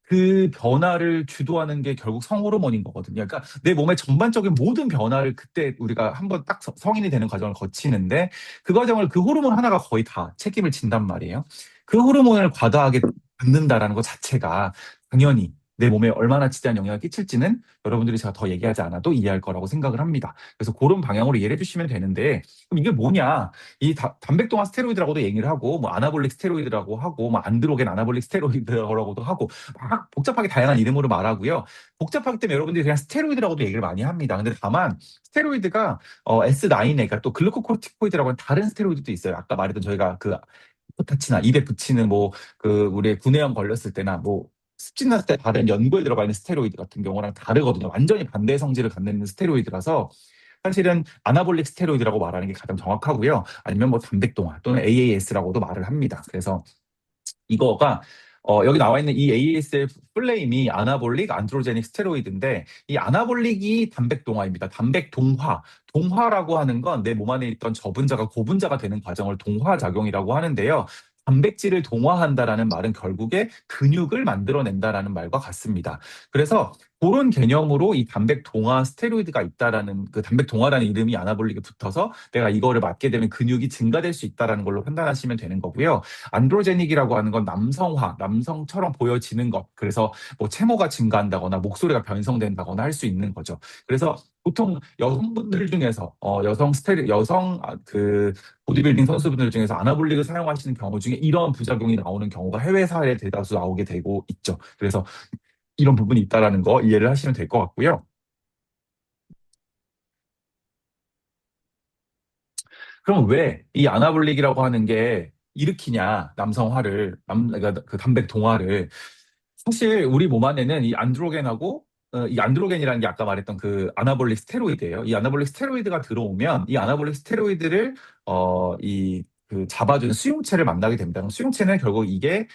그 변화를 주도하는 게 결국 성호르몬인 거거든요. 그러니까 내 몸의 전반적인 모든 변화를 그때 우리가 한번 딱 성인이 되는 과정을 거치는데 그 과정을 그 호르몬 하나가 거의 다 책임을 진단 말이에요. 그 호르몬을 과다하게 듣는다라는 것 자체가 당연히 내 몸에 얼마나 지대한 영향을 끼칠지는 여러분들이 제가 더 얘기하지 않아도 이해할 거라고 생각을 합니다. 그래서 그런 방향으로 이해를 해주시면 되는데 그럼 이게 뭐냐? 이 단백동화 스테로이드라고도 얘기를 하고 뭐 아나볼릭 스테로이드라고 하고 뭐 안드로겐 아나볼릭 스테로이드라고도 하고 막 복잡하게 다양한 이름으로 말하고요. 복잡하기 때문에 여러분들이 그냥 스테로이드라고도 얘기를 많이 합니다. 근데 다만 스테로이드가 S9에 그러니까 또 글루코코르티코이드라고 하는 다른 스테로이드도 있어요. 아까 말했던 저희가 그 포타치나 입에 붙이는 뭐 그 우리 구내염 걸렸을 때나 뭐 습진 났을 때 바른 연고에 들어가 있는 스테로이드 같은 경우랑 다르거든요. 완전히 반대 성질을 갖는 스테로이드라서 사실은 아나볼릭 스테로이드라고 말하는 게 가장 정확하고요. 아니면 뭐 단백동화 또는 AAS라고도 말을 합니다. 그래서 이거가 여기 나와 있는 이 AS의 풀네임이 아나볼릭 안드로제닉 스테로이드인데 이 아나볼릭이 단백동화입니다. 단백동화. 동화라고 하는 건 내 몸 안에 있던 저분자가 고분자가 되는 과정을 동화작용이라고 하는데요. 단백질을 동화한다라는 말은 결국에 근육을 만들어낸다라는 말과 같습니다. 그래서 그런 개념으로 이 단백동화 스테로이드가 있다라는 그 단백동화라는 이름이 아나볼릭에 붙어서 내가 이거를 맞게 되면 근육이 증가될 수 있다라는 걸로 판단하시면 되는 거고요. 안드로제닉이라고 하는 건 남성화, 남성처럼 보여지는 것. 그래서 뭐 체모가 증가한다거나 목소리가 변성된다거나 할 수 있는 거죠. 그래서 보통 여성분들 중에서 그 보디빌딩 선수분들 중에서 아나볼릭을 사용하시는 경우 중에 이런 부작용이 나오는 경우가 해외 사례에 대다수 나오게 되고 있죠. 그래서 이런 부분이 있다라는 거 이해를 하시면 될 것 같고요. 그럼 왜 이 아나볼릭이라고 하는 게 일으키냐, 남성화를, 그러니까 그 단백 동화를. 사실 우리 몸 안에는 이 안드로겐하고 이 안드로겐이라는 게 아까 말했던 그 아나볼릭 스테로이드예요. 이 아나볼릭 스테로이드가 들어오면 이 아나볼릭 스테로이드를 이 그 잡아주는 수용체를 만나게 됩니다. 그럼 수용체는 결국 이게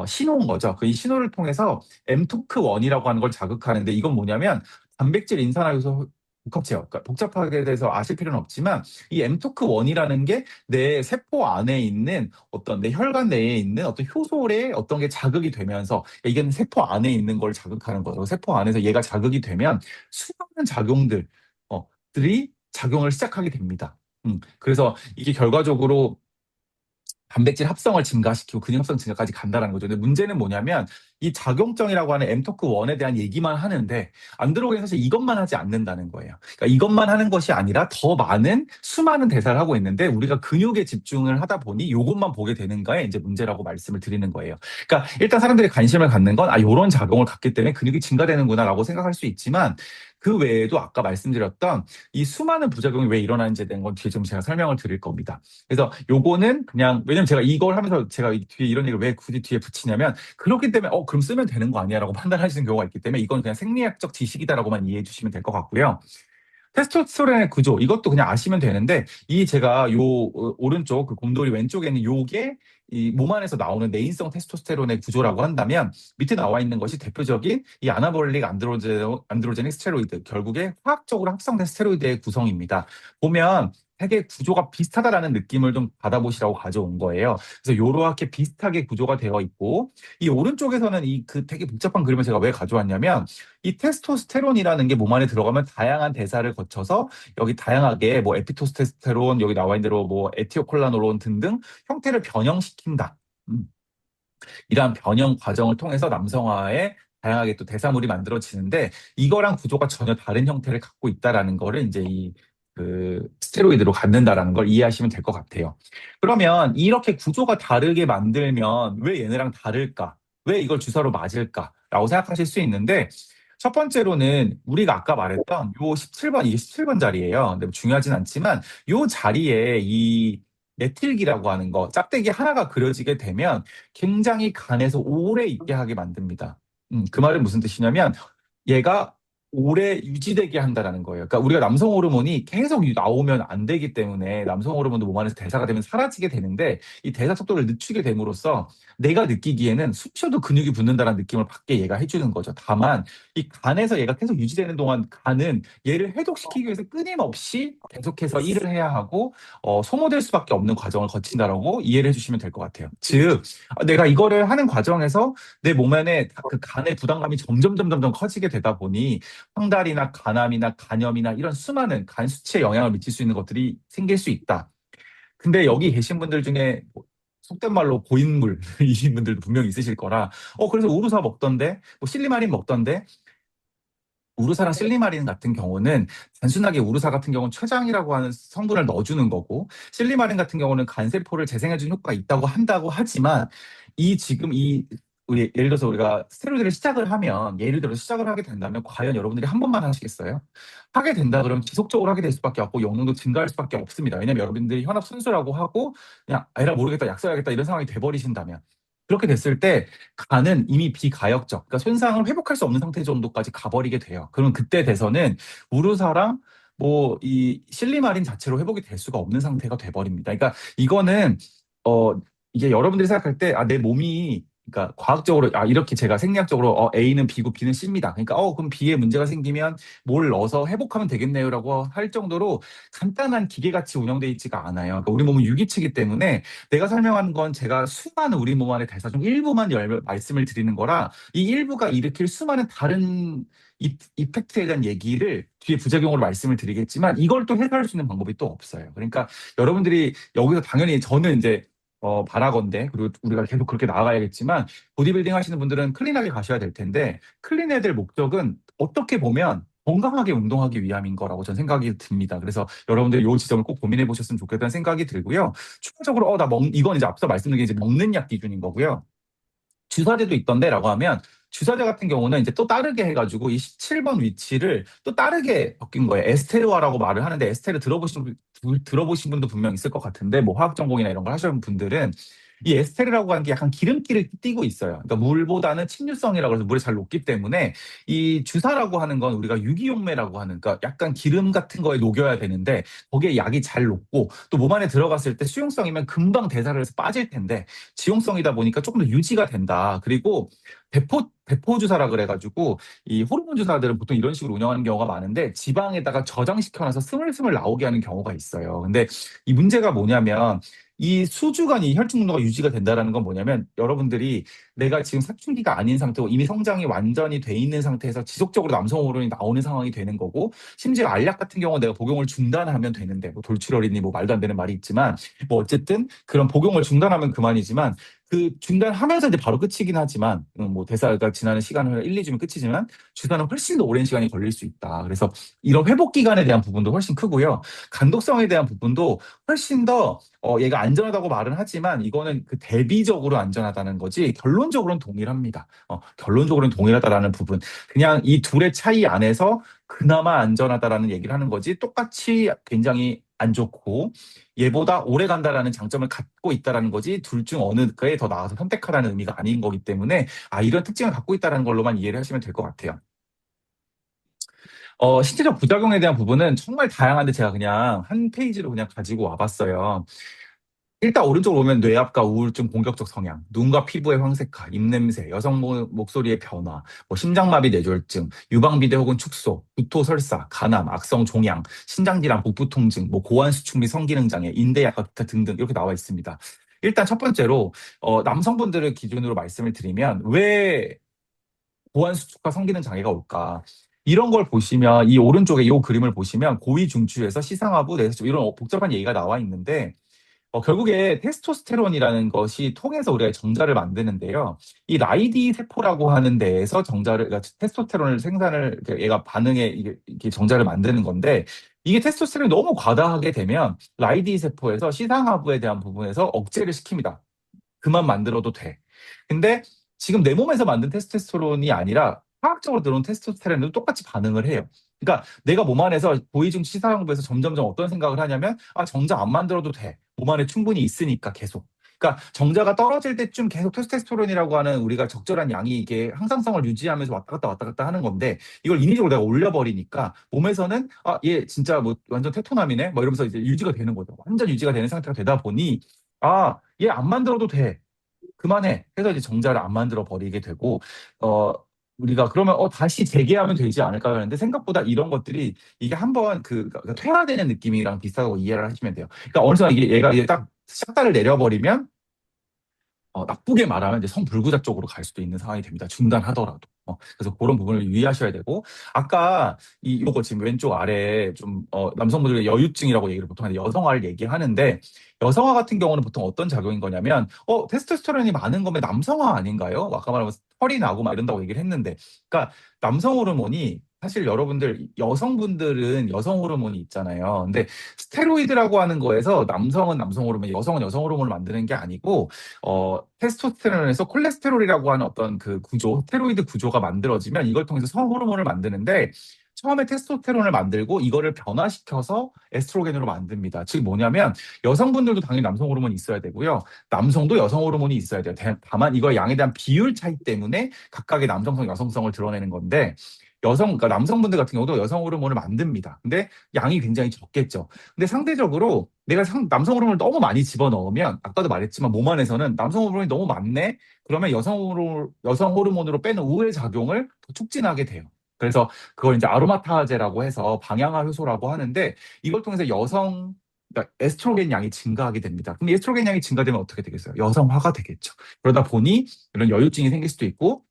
신호인 거죠. 그 이 신호를 통해서 mTORC1이라고 하는 걸 자극하는데 이건 뭐냐면 단백질 인산화효소 복합체요. 그러니까 복잡하게 돼서 아실 필요는 없지만 이 mTORC1이라는 게 내 세포 안에 있는 어떤 내 혈관 내에 있는 어떤 효소에 어떤 게 자극이 되면서 이게 세포 안에 있는 걸 자극하는 거죠. 세포 안에서 얘가 자극이 되면 수많은 들이 작용을 시작하게 됩니다. 그래서 이게 결과적으로 단백질 합성을 증가시키고 근육 합성 증가까지 간다는 거죠. 근데 문제는 뭐냐면 이 작용점이라고 하는 mTORC1에 대한 얘기만 하는데 안드로겐이 사실 이것만 하지 않는다는 거예요. 그러니까 이것만 하는 것이 아니라 더 많은 수많은 대사를 하고 있는데 우리가 근육에 집중을 하다 보니 이것만 보게 되는가에 이제 문제라고 말씀을 드리는 거예요. 그러니까 일단 사람들이 관심을 갖는 건 이런 작용을 갖기 때문에 근육이 증가되는구나라고 생각할 수 있지만 그 외에도 아까 말씀드렸던 이 수많은 부작용이 왜 일어나는지에 대한 건 뒤에 좀 제가 설명을 드릴 겁니다. 그래서 요거는 그냥 왜냐면 제가 이걸 하면서 제가 뒤에 이런 얘기를 왜 굳이 뒤에 붙이냐면 그렇기 때문에 그럼 쓰면 되는 거 아니야라고 판단하시는 경우가 있기 때문에 이건 그냥 생리학적 지식이다라고만 이해해 주시면 될 것 같고요. 테스토스테론의 구조 이것도 그냥 아시면 되는데 이 제가 요 오른쪽 그 곰돌이 왼쪽에 있는 요게 이 몸 안에서 나오는 내인성 테스토스테론의 구조라고 한다면 밑에 나와 있는 것이 대표적인 이 아나볼릭 안드로제닉 스테로이드 결국에 화학적으로 합성된 스테로이드의 구성입니다. 보면 되게 구조가 비슷하다라는 느낌을 좀 받아보시라고 가져온 거예요. 그래서 요렇게 비슷하게 구조가 되어 있고, 이 오른쪽에서는 이 그 되게 복잡한 그림을 제가 왜 가져왔냐면, 이 테스토스테론이라는 게 몸 안에 들어가면 다양한 대사를 거쳐서 여기 다양하게 뭐 에피토스테스테론, 여기 나와 있는 대로 뭐 에티오콜라노론 등등 형태를 변형시킨다. 음. 이러한 변형 과정을 통해서 남성화에 다양하게 또 대사물이 만들어지는데, 이거랑 구조가 전혀 다른 형태를 갖고 있다라는 거를 이제 이 그 스테로이드로 갖는다라는 걸 이해하시면 될 것 같아요. 그러면 이렇게 구조가 다르게 만들면 왜 얘네랑 다를까? 왜 이걸 주사로 맞을까? 라고 생각하실 수 있는데, 첫 번째로는 우리가 아까 말했던 요 17번, 이게 17번 자리예요. 근데 뭐 중요하진 않지만 요 자리에 이 메틸기라고 하는 거, 짝대기 하나가 그려지게 되면 굉장히 간에서 오래 있게 하게 만듭니다. 그 말은 무슨 뜻이냐면 얘가 오래 유지되게 한다라는 거예요. 그러니까 우리가 남성 호르몬이 계속 나오면 안 되기 때문에 남성 호르몬도 몸 안에서 대사가 되면 사라지게 되는데, 이 대사 속도를 늦추게 됨으로써 내가 느끼기에는 숨 쉬어도 근육이 붙는다는 느낌을 받게 얘가 해주는 거죠. 다만 이 간에서 얘가 계속 유지되는 동안 간은 얘를 해독시키기 위해서 끊임없이 계속해서 일을 해야 하고 소모될 수밖에 없는 과정을 거친다라고 이해를 해주시면 될 것 같아요. 즉, 내가 이거를 하는 과정에서 내 몸 안에 그 간의 부담감이 점점 커지게 되다 보니 황달이나 간암이나 간염이나 이런 수많은 간 수치에 영향을 미칠 수 있는 것들이 생길 수 있다. 근데 여기 계신 분들 중에 뭐 속된 말로 고인물이신 분들도 분명히 있으실 거라, 그래서 우루사 먹던데, 뭐 실리마린 먹던데. 우루사랑 실리마린 같은 경우는 단순하게 우루사 같은 경우는 췌장이라고 하는 성분을 넣어주는 거고, 실리마린 같은 경우는 간세포를 재생해주는 효과가 있다고 한다고 하지만, 이 지금 이 우리 예를 들어서 우리가 스테로이드를 시작을 하면, 예를 들어 시작을 하게 된다면 과연 여러분들이 한 번만 하시겠어요? 하게 된다 그러면 지속적으로 하게 될 수밖에 없고 영농도 증가할 수밖에 없습니다. 왜냐면 여러분들이 혈압 순수라고 하고 그냥 에라 모르겠다 약 써야겠다 이런 상황이 돼버리신다면, 그렇게 됐을 때 간은 이미 비가역적, 그러니까 손상을 회복할 수 없는 상태 정도까지 가버리게 돼요. 그럼 그때 돼서는 우루사랑 뭐 이 실리마린 자체로 회복이 될 수가 없는 상태가 돼버립니다. 그러니까 이거는 어 이게 여러분들이 생각할 때 내 몸이, 그러니까 과학적으로 이렇게 제가 생리학적으로 A는 B고 B는 C입니다. 그러니까 그럼 B에 문제가 생기면 뭘 넣어서 회복하면 되겠네요라고 할 정도로 간단한 기계같이 운영돼 있지가 않아요. 그러니까 우리 몸은 유기체이기 때문에 내가 설명한 건 제가 수많은 우리 몸 안의 대사 중 일부만 말씀을 드리는 거라, 이 일부가 일으킬 수많은 다른 이펙트에 대한 얘기를 뒤에 부작용으로 말씀을 드리겠지만, 이걸 또 해결할 수 있는 방법이 또 없어요. 그러니까 여러분들이 여기서 당연히 저는 이제 바라건대, 그리고 우리가 계속 그렇게 나아가야겠지만, 보디빌딩 하시는 분들은 클린하게 가셔야 될 텐데, 클린해야 될 목적은 어떻게 보면 건강하게 운동하기 위함인 거라고 저는 생각이 듭니다. 그래서 여러분들 이 지점을 꼭 고민해 보셨으면 좋겠다는 생각이 들고요. 추가적으로 이건 이제 앞서 말씀드린 게 이제 먹는 약 기준인 거고요. 주사제도 있던데라고 하면, 주사제 같은 경우는 이제 또 다르게 해가지고 이 17번 위치를 또 다르게 바뀐 거예요. 에스테르화라고 말을 하는데, 에스테르 들어보신 분도 분명 있을 것 같은데, 뭐 화학 전공이나 이런 걸 하시는 분들은 이 에스테르라고 하는 게 약간 기름기를 띠고 있어요. 그러니까 물보다는 침류성이라고 해서 물에 잘 녹기 때문에, 이 주사라고 하는 건 우리가 유기용매라고 하는, 그러니까 약간 기름 같은 거에 녹여야 되는데 거기에 약이 잘 녹고 또 몸 안에 들어갔을 때 수용성이면 금방 대사를 해서 빠질 텐데, 지용성이다 보니까 조금 더 유지가 된다. 그리고 대포 주사라 그래가지고 이 호르몬 주사들은 보통 이런 식으로 운영하는 경우가 많은데, 지방에다가 저장시켜놔서 스물스물 나오게 하는 경우가 있어요. 근데 이 문제가 뭐냐면, 이 수주간 이 혈중 농도가 유지가 된다는 건 뭐냐면, 여러분들이 내가 지금 사춘기가 아닌 상태고 이미 성장이 완전히 돼 있는 상태에서 지속적으로 남성 호르몬이 나오는 상황이 되는 거고, 심지어 알약 같은 경우 내가 복용을 중단하면 되는데, 뭐 돌출혈이니 뭐 말도 안 되는 말이 있지만, 뭐 어쨌든 그런 복용을 중단하면 그만이지만, 그 중단하면서 이제 바로 끝이긴 하지만, 뭐 대사가 지나는 시간을 1, 2주면 끝이지만 주사는 훨씬 더 오랜 시간이 걸릴 수 있다. 그래서 이런 회복 기간에 대한 부분도 훨씬 크고요. 간독성에 대한 부분도 훨씬 더 얘가 안전하다고 말은 하지만, 이거는 그 대비적으로 안전하다는 거지 결론적으로는 동일합니다. 결론적으로는 동일하다라는 부분. 그냥 이 둘의 차이 안에서 그나마 안전하다라는 얘기를 하는 거지, 똑같이 굉장히 안 좋고 얘보다 오래 간다라는 장점을 갖고 있다라는 거지, 둘 중 어느 거에 더 나아서 선택하라는 의미가 아닌 거기 때문에, 이런 특징을 갖고 있다는 걸로만 이해를 하시면 될 것 같아요. 신체적 부작용에 대한 부분은 정말 다양한데 제가 그냥 한 페이지로 그냥 가지고 와봤어요. 일단 오른쪽으로 오면 뇌압과 우울증 공격적 성향, 눈과 피부의 황색화, 입냄새, 여성 목소리의 변화, 뭐 심장마비 뇌졸중, 유방비대 혹은 축소, 구토 설사, 간암, 악성 종양, 신장질환, 복부 통증, 뭐 고환수축 및 성기능 장애, 인대약과 기타 등등 이렇게 나와 있습니다. 일단 첫 번째로 남성분들을 기준으로 말씀을 드리면 왜 고환수축과 성기능 장애가 올까? 이런 걸 보시면 이 오른쪽에 이 그림을 보시면 고위 중추에서 시상하부, 내세축 이런 복잡한 얘기가 나와 있는데 결국에 테스토스테론이라는 것이 통해서 우리가 정자를 만드는데요. 이 라이디 세포라고 하는 데에서 그러니까 테스토스테론을 생산을, 얘가 반응에 이게 정자를 만드는 건데, 이게 테스토스테론이 너무 과다하게 되면 라이디 세포에서 시상하부에 대한 부분에서 억제를 시킵니다. 그만 만들어도 돼. 근데 지금 내 몸에서 만든 테스토스테론이 아니라 화학적으로 들어온 테스토스테론도 똑같이 반응을 해요. 그러니까 내가 몸 안에서 고위중 시사형부에서 점점점 어떤 생각을 하냐면 정자 안 만들어도 돼. 몸 안에 충분히 있으니까 계속. 그러니까 정자가 떨어질 때쯤 계속 테스토스테론이라고 하는 우리가 적절한 양이 이게 항상성을 유지하면서 왔다 갔다 하는 건데 이걸 인위적으로 내가 올려버리니까 몸에서는 얘 진짜 뭐 완전 테토남이네 뭐 이러면서 이제 유지가 되는 거죠. 완전 유지가 되는 상태가 되다 보니 얘 안 만들어도 돼. 그만해. 해서 이제 정자를 안 만들어 버리게 되고, 어, 우리가 그러면 다시 재개하면 되지 않을까 하는데 생각보다 이런 것들이 이게 한번 그러니까 퇴화되는 느낌이랑 비슷하다고 이해를 하시면 돼요. 그러니까 어느 순간 얘가 이제 딱 샷다를 내려버리면 나쁘게 말하면 이제 성불구자 쪽으로 갈 수도 있는 상황이 됩니다. 중단하더라도. 그래서 그런 부분을 유의하셔야 되고, 아까 요거 지금 왼쪽 아래에 좀, 남성분들의 여유증이라고 얘기를 보통 하는데 여성화를 얘기하는데, 여성화 같은 경우는 보통 어떤 작용인 거냐면, 테스토스테론이 많은 거면 남성화 아닌가요? 아까 말한 털이 나고 막 이런다고 얘기를 했는데, 그러니까 남성 호르몬이 사실 여러분들 여성분들은 여성 호르몬이 있잖아요. 근데 스테로이드라고 하는 거에서 남성은 남성 호르몬, 여성은 여성 호르몬을 만드는 게 아니고 테스토스테론에서 콜레스테롤이라고 하는 어떤 그 구조, 스테로이드 구조가 만들어지면 이걸 통해서 성호르몬을 만드는데 처음에 테스토스테론을 만들고 이거를 변화시켜서 에스트로겐으로 만듭니다. 즉 뭐냐면 여성분들도 당연히 남성 호르몬이 있어야 되고요. 남성도 여성 호르몬이 있어야 돼요. 다만 이거 양에 대한 비율 차이 때문에 각각의 남성성, 여성성을 드러내는 건데 그러니까 남성분들 같은 경우도 여성 호르몬을 만듭니다. 근데 양이 굉장히 적겠죠. 근데 상대적으로 내가 남성 호르몬을 너무 많이 집어넣으면 아까도 말했지만 몸 안에서는 남성 호르몬이 너무 많네. 그러면 여성 호르몬으로 빼는 우회 작용을 더 촉진하게 돼요. 그래서 그걸 이제 아로마타제라고 해서 방향화 효소라고 하는데 이걸 통해서 그러니까 에스트로겐 양이 증가하게 됩니다. 그럼 에스트로겐 양이 증가되면 어떻게 되겠어요? 여성화가 되겠죠. 그러다 보니 이런 여유증이 생길 수도 있고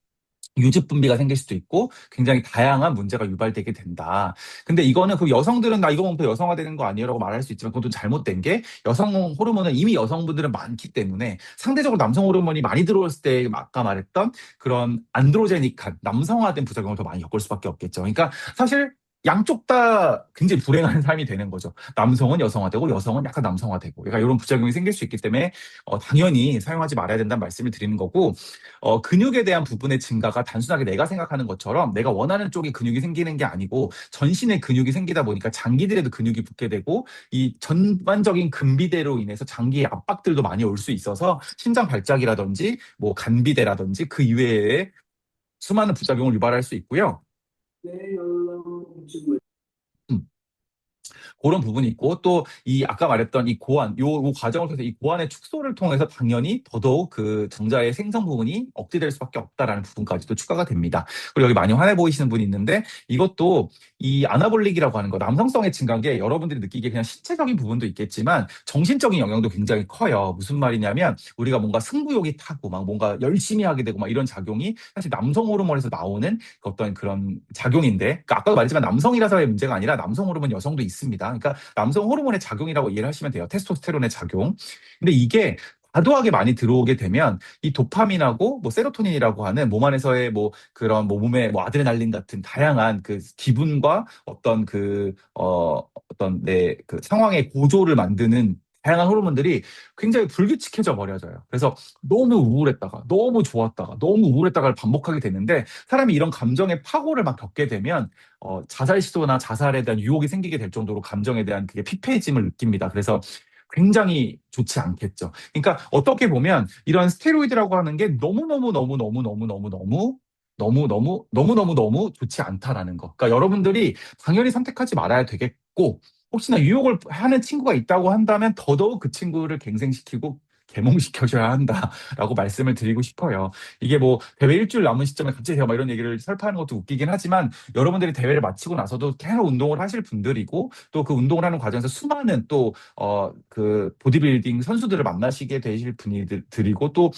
유즙 분비가 생길 수도 있고 굉장히 다양한 문제가 유발되게 된다. 근데 이거는 그 여성들은 나 이거 먹으면 여성화되는 거 아니에요라고 말할 수 있지만 그것도 잘못된 게 여성 호르몬은 이미 여성분들은 많기 때문에 상대적으로 남성 호르몬이 많이 들어왔을 때 아까 말했던 그런 안드로제닉한 남성화된 부작용을 더 많이 겪을 수밖에 없겠죠. 그러니까 사실 양쪽 다 굉장히 불행한 삶이 되는 거죠. 남성은 여성화되고 여성은 약간 남성화되고 그러니까 이런 부작용이 생길 수 있기 때문에 당연히 사용하지 말아야 된다는 말씀을 드리는 거고 근육에 대한 부분의 증가가 단순하게 내가 생각하는 것처럼 내가 원하는 쪽에 근육이 생기는 게 아니고 전신에 근육이 생기다 보니까 장기들에도 근육이 붙게 되고 이 전반적인 근비대로 인해서 장기의 압박들도 많이 올 수 있어서 심장 발작이라든지 뭐 간비대라든지 그 이외에 수많은 부작용을 유발할 수 있고요. 음. 그런 부분이 있고 또 이 아까 말했던 이 고안 요 과정을 통해서 이 고안의 축소를 통해서 당연히 더더욱 그 정자의 생성 부분이 억제될 수밖에 없다라는 부분까지도 추가가 됩니다. 그리고 여기 많이 화내 보이시는 분이 있는데 이것도 이 아나볼릭이라고 하는 거 남성성의 증가인 게 여러분들이 느끼기에 그냥 신체적인 부분도 있겠지만 정신적인 영향도 굉장히 커요. 무슨 말이냐면 우리가 뭔가 승부욕이 타고 막 뭔가 열심히 하게 되고 막 이런 작용이 사실 남성 호르몬에서 나오는 어떤 그런 작용인데 그러니까 아까도 말했지만 남성이라서의 문제가 아니라 남성 호르몬 여성도 있습니다. 그러니까 남성 호르몬의 작용이라고 이해를 하시면 돼요. 테스토스테론의 작용. 근데 이게 과도하게 많이 들어오게 되면 이 도파민하고 뭐 세로토닌이라고 하는 몸 안에서의 뭐 그런 뭐 몸의 뭐 아드레날린 같은 다양한 그 기분과 어떤 어떤 내 그 상황의 고조를 만드는 다양한 호르몬들이 굉장히 불규칙해져 버려져요. 그래서 너무 우울했다가 너무 좋았다가 너무 우울했다가를 반복하게 되는데 사람이 이런 감정의 파고를 막 겪게 되면 자살 시도나 자살에 대한 유혹이 생기게 될 정도로 감정에 대한 그게 피폐해짐을 느낍니다. 그래서 굉장히 좋지 않겠죠. 그러니까 어떻게 보면 이런 스테로이드라고 하는 게 너무너무 좋지 않다라는 거. 그러니까 여러분들이 당연히 선택하지 말아야 되겠고 혹시나 유혹을 하는 친구가 있다고 한다면 더더욱 그 친구를 갱생시키고 계몽시켜줘야 한다라고 말씀을 드리고 싶어요. 이게 뭐 대회 일주일 남은 시점에 갑자기 제가 막 이런 얘기를 설파하는 것도 웃기긴 하지만 여러분들이 대회를 마치고 나서도 계속 운동을 하실 분들이고 또 그 운동을 하는 과정에서 수많은 또 그 보디빌딩 선수들을 만나시게 되실 분들이고 또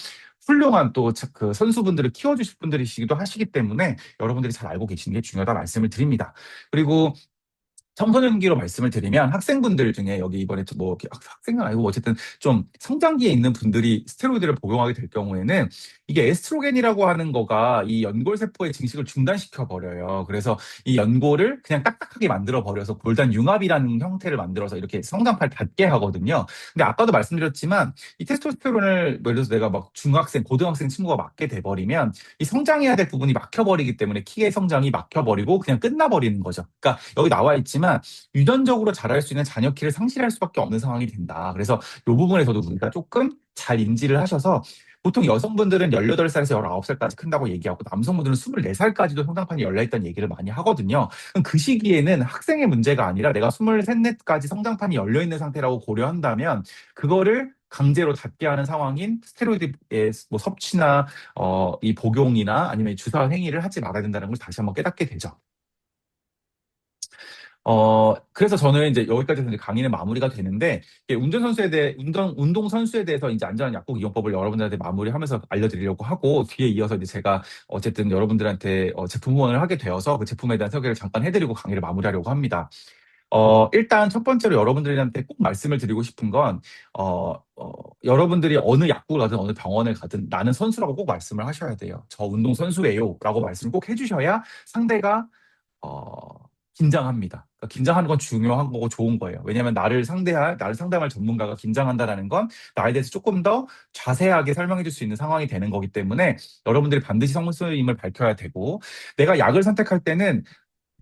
훌륭한 또 그 선수분들을 키워주실 분들이시기도 하시기 때문에 여러분들이 잘 알고 계시는 게 중요하다 말씀을 드립니다. 그리고 청소년기로 말씀을 드리면 학생분들 중에 여기 이번에 뭐 학생은 아니고 어쨌든 좀 성장기에 있는 분들이 스테로이드를 복용하게 될 경우에는 이게 에스트로겐이라고 하는 거가 이 연골세포의 증식을 중단시켜 버려요. 그래서 이 연골을 그냥 딱딱하게 만들어 버려서 골단 융합이라는 형태를 만들어서 이렇게 성장판 닿게 하거든요. 근데 아까도 말씀드렸지만 이 테스토스테론을 예를 들어서 내가 막 중학생, 고등학생 친구가 맞게 돼 버리면 이 성장해야 될 부분이 막혀 버리기 때문에 키의 성장이 막혀 버리고 그냥 끝나 버리는 거죠. 그러니까 여기 나와 있지만 유전적으로 자랄 수 있는 자녀 키를 상실할 수밖에 없는 상황이 된다. 그래서 이 부분에서도 우리가 조금 잘 인지를 하셔서 보통 여성분들은 18살에서 19살까지 큰다고 얘기하고 남성분들은 24살까지도 성장판이 열려있다는 얘기를 많이 하거든요. 그럼 그 시기에는 학생의 문제가 아니라 내가 23, 4까지 성장판이 열려있는 상태라고 고려한다면 그거를 강제로 닫게 하는 상황인 스테로이드의 뭐 섭취나 이 복용이나 아니면 주사 행위를 하지 말아야 된다는 걸 다시 한번 깨닫게 되죠. 그래서 저는 이제 여기까지 해서 이제 강의는 마무리가 되는데, 이게 운동 선수에 대해서 이제 안전한 약국 이용법을 여러분들한테 마무리하면서 알려드리려고 하고, 뒤에 이어서 이제 제가 어쨌든 여러분들한테 제품 후원을 하게 되어서 그 제품에 대한 소개를 잠깐 해드리고 강의를 마무리하려고 합니다. 일단 첫 번째로 여러분들한테 꼭 말씀을 드리고 싶은 건, 여러분들이 어느 약국을 가든 어느 병원을 가든 나는 선수라고 꼭 말씀을 하셔야 돼요. 저 운동 선수예요. 라고 말씀을 꼭 해주셔야 상대가 긴장합니다. 그러니까 긴장하는 건 중요한 거고 좋은 거예요. 왜냐하면 나를 상담할 전문가가 긴장한다라는 건 나에 대해서 조금 더 자세하게 설명해 줄 수 있는 상황이 되는 거기 때문에 여러분들이 반드시 선수임을 밝혀야 되고 내가 약을 선택할 때는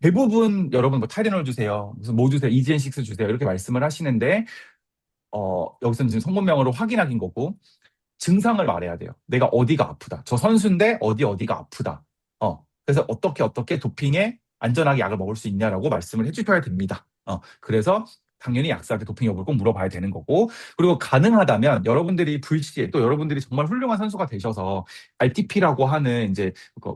대부분 여러분 뭐 타이레놀 주세요. 무슨 뭐 주세요. 이지엔6 주세요. 이렇게 말씀을 하시는데 여기서는 지금 성분명으로 확인하긴 거고 증상을 말해야 돼요. 내가 어디가 아프다. 저 선수인데 어디가 아프다. 그래서 어떻게 도핑에 안전하게 약을 먹을 수 있냐라고 말씀을 해주셔야 됩니다. 그래서 당연히 약사한테 도핑 여부를 꼭 물어봐야 되는 거고 그리고 가능하다면 여러분들이 불시에 또 여러분들이 정말 훌륭한 선수가 되셔서 RTP라고 하는 이제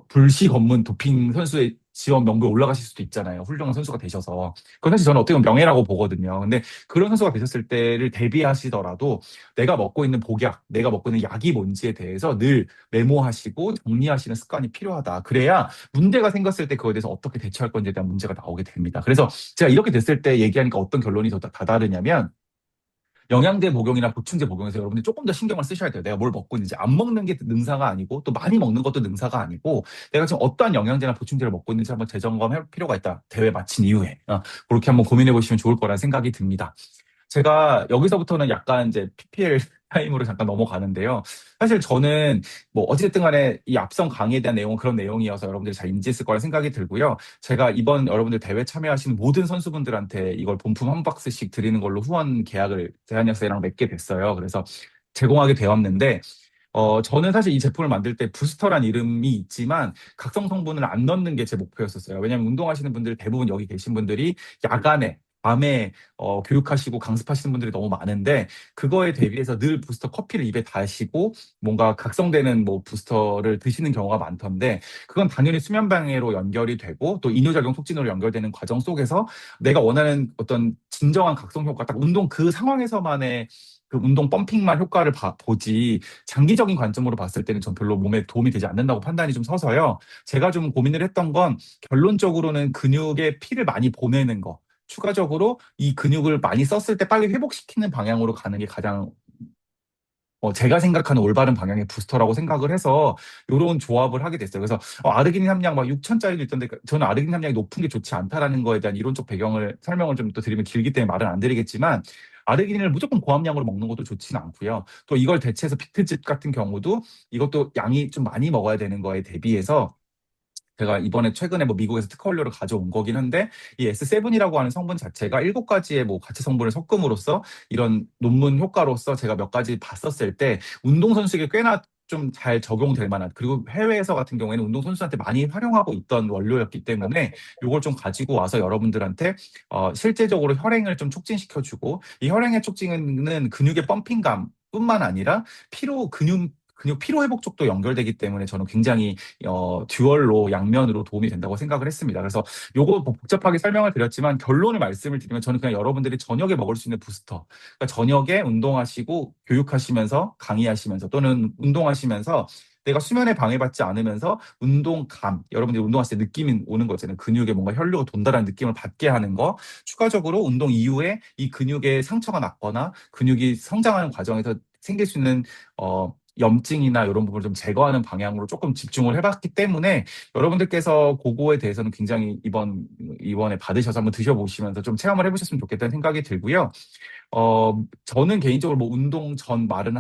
불시 검문 도핑 선수의 지원 명부에 올라가실 수도 있잖아요. 훌륭한 선수가 되셔서. 그건 사실 저는 어떻게 보면 명예라고 보거든요. 근데 그런 선수가 되셨을 때를 대비하시더라도 내가 먹고 있는 복약, 내가 먹고 있는 약이 뭔지에 대해서 늘 메모하시고 정리하시는 습관이 필요하다. 그래야 문제가 생겼을 때 그거에 대해서 어떻게 대처할 건지에 대한 문제가 나오게 됩니다. 그래서 제가 이렇게 됐을 때 얘기하니까 어떤 결론이 더 다다르냐면 영양제 복용이나 보충제 복용에서 여러분들이 조금 더 신경을 쓰셔야 돼요. 내가 뭘 먹고 있는지. 안 먹는 게 능사가 아니고 또 많이 먹는 것도 능사가 아니고 내가 지금 어떠한 영양제나 보충제를 먹고 있는지 한번 재점검할 필요가 있다. 대회 마친 이후에. 그렇게 한번 고민해 보시면 좋을 거라는 생각이 듭니다. 제가 여기서부터는 약간 이제 PPL 타임으로 잠깐 넘어가는데요. 사실 저는 뭐 어찌됐든 간에 이 앞선 강의에 대한 내용은 그런 내용이어서 여러분들이 잘 인지했을 거라 생각이 들고요. 제가 이번 여러분들 대회 참여하시는 모든 선수분들한테 이걸 본품 한 박스씩 드리는 걸로 후원 계약을 대한약사랑 맺게 됐어요. 그래서 제공하게 되었는데 저는 사실 이 제품을 만들 때 부스터란 이름이 있지만 각성 성분을 안 넣는 게 제 목표였었어요. 왜냐하면 운동하시는 분들 대부분 여기 계신 분들이 야간에 밤에 교육하시고 강습하시는 분들이 너무 많은데 그거에 대비해서 늘 부스터 커피를 입에 다시고 뭔가 각성되는 뭐 부스터를 드시는 경우가 많던데 그건 당연히 수면 방해로 연결이 되고 또 이뇨작용 촉진으로 연결되는 과정 속에서 내가 원하는 어떤 진정한 각성 효과 딱 운동 그 상황에서만의 그 운동 펌핑만 효과를 보지 장기적인 관점으로 봤을 때는 전 별로 몸에 도움이 되지 않는다고 판단이 좀 서서요. 제가 좀 고민을 했던 건 결론적으로는 근육에 피를 많이 보내는 거. 추가적으로 이 근육을 많이 썼을 때 빨리 회복시키는 방향으로 가는 게 가장 제가 생각하는 올바른 방향의 부스터라고 생각을 해서 이런 조합을 하게 됐어요. 그래서 아르기닌 함량 막 6천짜리도 있던데 저는 아르기닌 함량이 높은 게 좋지 않다라는 거에 대한 이론적 배경을 설명을 좀 또 드리면 길기 때문에 말은 안 드리겠지만 아르기닌을 무조건 고함량으로 먹는 것도 좋지는 않고요. 또 이걸 대체해서 비트즙 같은 경우도 이것도 양이 좀 많이 먹어야 되는 거에 대비해서 제가 이번에 최근에 뭐 미국에서 특허 원료를 가져온 거긴 한데 이 S7이라고 하는 성분 자체가 7가지의 뭐 가치 성분을 섞음으로써 이런 논문 효과로서 제가 몇 가지 봤었을 때 운동선수에게 꽤나 좀 잘 적용될 만한, 그리고 해외에서 같은 경우에는 운동선수한테 많이 활용하고 있던 원료였기 때문에 요걸 좀 가지고 와서 여러분들한테 실제적으로 혈행을 좀 촉진시켜주고, 이 혈행의 촉진은 근육의 펌핑감 뿐만 아니라 근육 피로 회복 쪽도 연결되기 때문에 저는 굉장히 듀얼로 양면으로 도움이 된다고 생각을 했습니다. 그래서 요거 뭐 복잡하게 설명을 드렸지만 결론을 말씀을 드리면 저는 그냥 여러분들이 저녁에 먹을 수 있는 부스터. 그러니까 저녁에 운동하시고 교육하시면서 강의하시면서 또는 운동하시면서 내가 수면에 방해받지 않으면서 운동감, 여러분들이 운동하실 때 느낌이 오는 거잖아요. 근육에 뭔가 혈류가 돈다라는 느낌을 받게 하는 거. 추가적으로 운동 이후에 이 근육에 상처가 났거나 근육이 성장하는 과정에서 생길 수 있는 염증이나 이런 부분을 좀 제거하는 방향으로 조금 집중을 해봤기 때문에 여러분들께서 그거에 대해서는 굉장히 이번에 받으셔서 한번 드셔보시면서 좀 체험을 해보셨으면 좋겠다는 생각이 들고요. 저는 개인적으로 뭐 운동 전 말은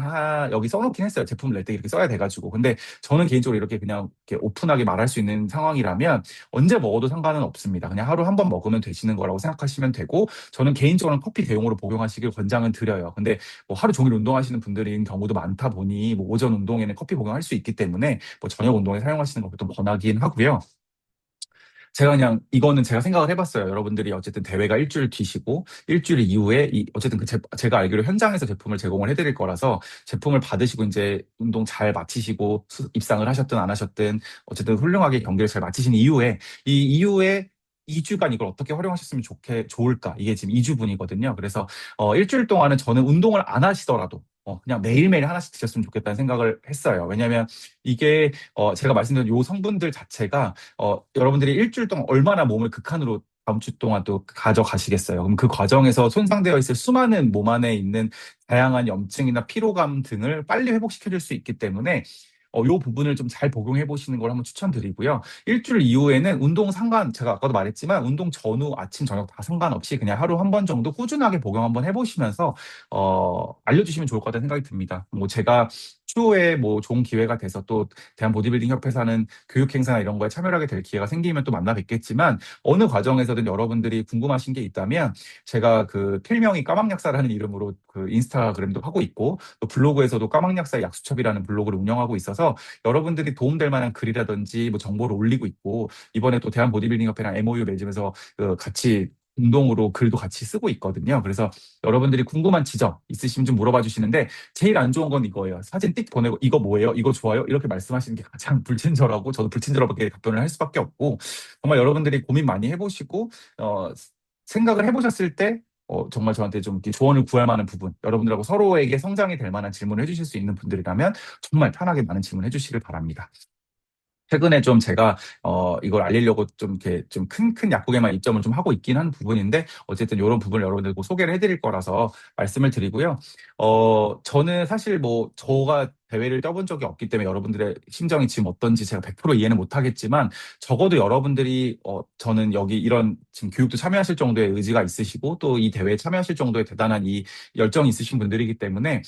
여기 써놓긴 했어요. 제품을 낼 때 이렇게 써야 돼가지고. 근데 저는 개인적으로 이렇게 그냥 이렇게 오픈하게 말할 수 있는 상황이라면 언제 먹어도 상관은 없습니다. 그냥 하루 한 번 먹으면 되시는 거라고 생각하시면 되고, 저는 개인적으로는 커피 대용으로 복용하시길 권장은 드려요. 근데 뭐 하루 종일 운동하시는 분들인 경우도 많다 보니 뭐 오전 운동에는 커피 복용할 수 있기 때문에 뭐 저녁 운동에 사용하시는 것도 권하긴 하고요. 제가 그냥 이거는 제가 생각을 해봤어요. 여러분들이 어쨌든 대회가 일주일 뒤시고 일주일 이후에 어쨌든 제가 알기로 현장에서 제품을 제공을 해드릴 거라서 제품을 받으시고 이제 운동 잘 마치시고 입상을 하셨든 안 하셨든 어쨌든 훌륭하게 경기를 잘 마치신 이후에 이 이후에 2주간 이걸 어떻게 활용하셨으면 좋을까? 이게 지금 2주분이거든요. 그래서 일주일 동안은 저는 운동을 안 하시더라도 그냥 매일매일 하나씩 드셨으면 좋겠다는 생각을 했어요. 왜냐하면 이게 제가 말씀드린 요 성분들 자체가 여러분들이 일주일 동안 얼마나 몸을 극한으로 다음 주 동안 또 가져가시겠어요. 그럼 그 과정에서 손상되어 있을 수많은 몸 안에 있는 다양한 염증이나 피로감 등을 빨리 회복시켜줄 수 있기 때문에 요 부분을 좀 잘 복용해 보시는 걸 한번 추천드리고요. 일주일 이후에는 제가 아까도 말했지만 운동 전후 아침 저녁 다 상관없이 그냥 하루 한 번 정도 꾸준하게 복용 한번 해보시면서 알려주시면 좋을 것 같다는 생각이 듭니다. 뭐 제가 추후에 뭐 좋은 기회가 돼서 또 대한 보디빌딩 협회에서 하는 교육 행사나 이런 거에 참여하게 될 기회가 생기면 또 만나 뵙겠지만, 어느 과정에서든 여러분들이 궁금하신 게 있다면 제가 그 필명이 까막약사라는 이름으로 그 인스타그램도 하고 있고 또 블로그에서도 까막약사 약수첩이라는 블로그를 운영하고 있어서 여러분들이 도움될 만한 글이라든지 뭐 정보를 올리고 있고, 이번에 또 대한 보디빌딩 협회랑 MOU 맺으면서 같이 공동으로 글도 같이 쓰고 있거든요. 그래서 여러분들이 궁금한 지점 있으시면 좀 물어봐 주시는데, 제일 안 좋은 건 이거예요. 사진 띡 보내고 이거 뭐예요? 이거 좋아요? 이렇게 말씀하시는 게 가장 불친절하고 저도 불친절하게 답변을 할 수밖에 없고, 정말 여러분들이 고민 많이 해보시고 생각을 해보셨을 때 정말 저한테 좀 이렇게 조언을 구할 만한 부분, 여러분들하고 서로에게 성장이 될 만한 질문을 해주실 수 있는 분들이라면 정말 편하게 많은 질문 해주시길 바랍니다. 최근에 좀 제가 이걸 알리려고 좀 이렇게 좀 큰 약국에만 입점을 좀 하고 있긴 한 부분인데, 어쨌든 이런 부분을 여러분들 꼭 소개를 해드릴 거라서 말씀을 드리고요. 저는 사실 뭐 저가 대회를 떠본 적이 없기 때문에 여러분들의 심정이 지금 어떤지 제가 100% 이해는 못하겠지만, 적어도 여러분들이 저는 여기 이런 지금 교육도 참여하실 정도의 의지가 있으시고 또 이 대회에 참여하실 정도의 대단한 이 열정이 있으신 분들이기 때문에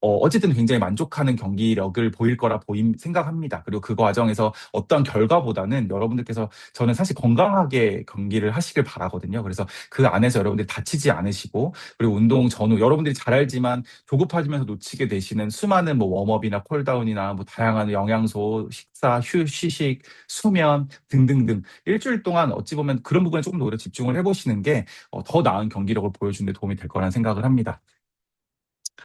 어쨌든 굉장히 만족하는 경기력을 보일 거라 생각합니다. 그리고 그 과정에서 어떤 결과보다는 여러분들께서, 저는 사실 건강하게 경기를 하시길 바라거든요. 그래서 그 안에서 여러분들이 다치지 않으시고, 그리고 운동 전후 여러분들이 잘 알지만 조급해지면서 놓치게 되시는 수많은 뭐 웜업이나 콜다운이나 뭐 다양한 영양소, 식사, 휴식, 수면 등등등 일주일 동안 어찌 보면 그런 부분에 조금 더 오히려 집중을 해보시는 게 더 나은 경기력을 보여주는 데 도움이 될 거라는 생각을 합니다.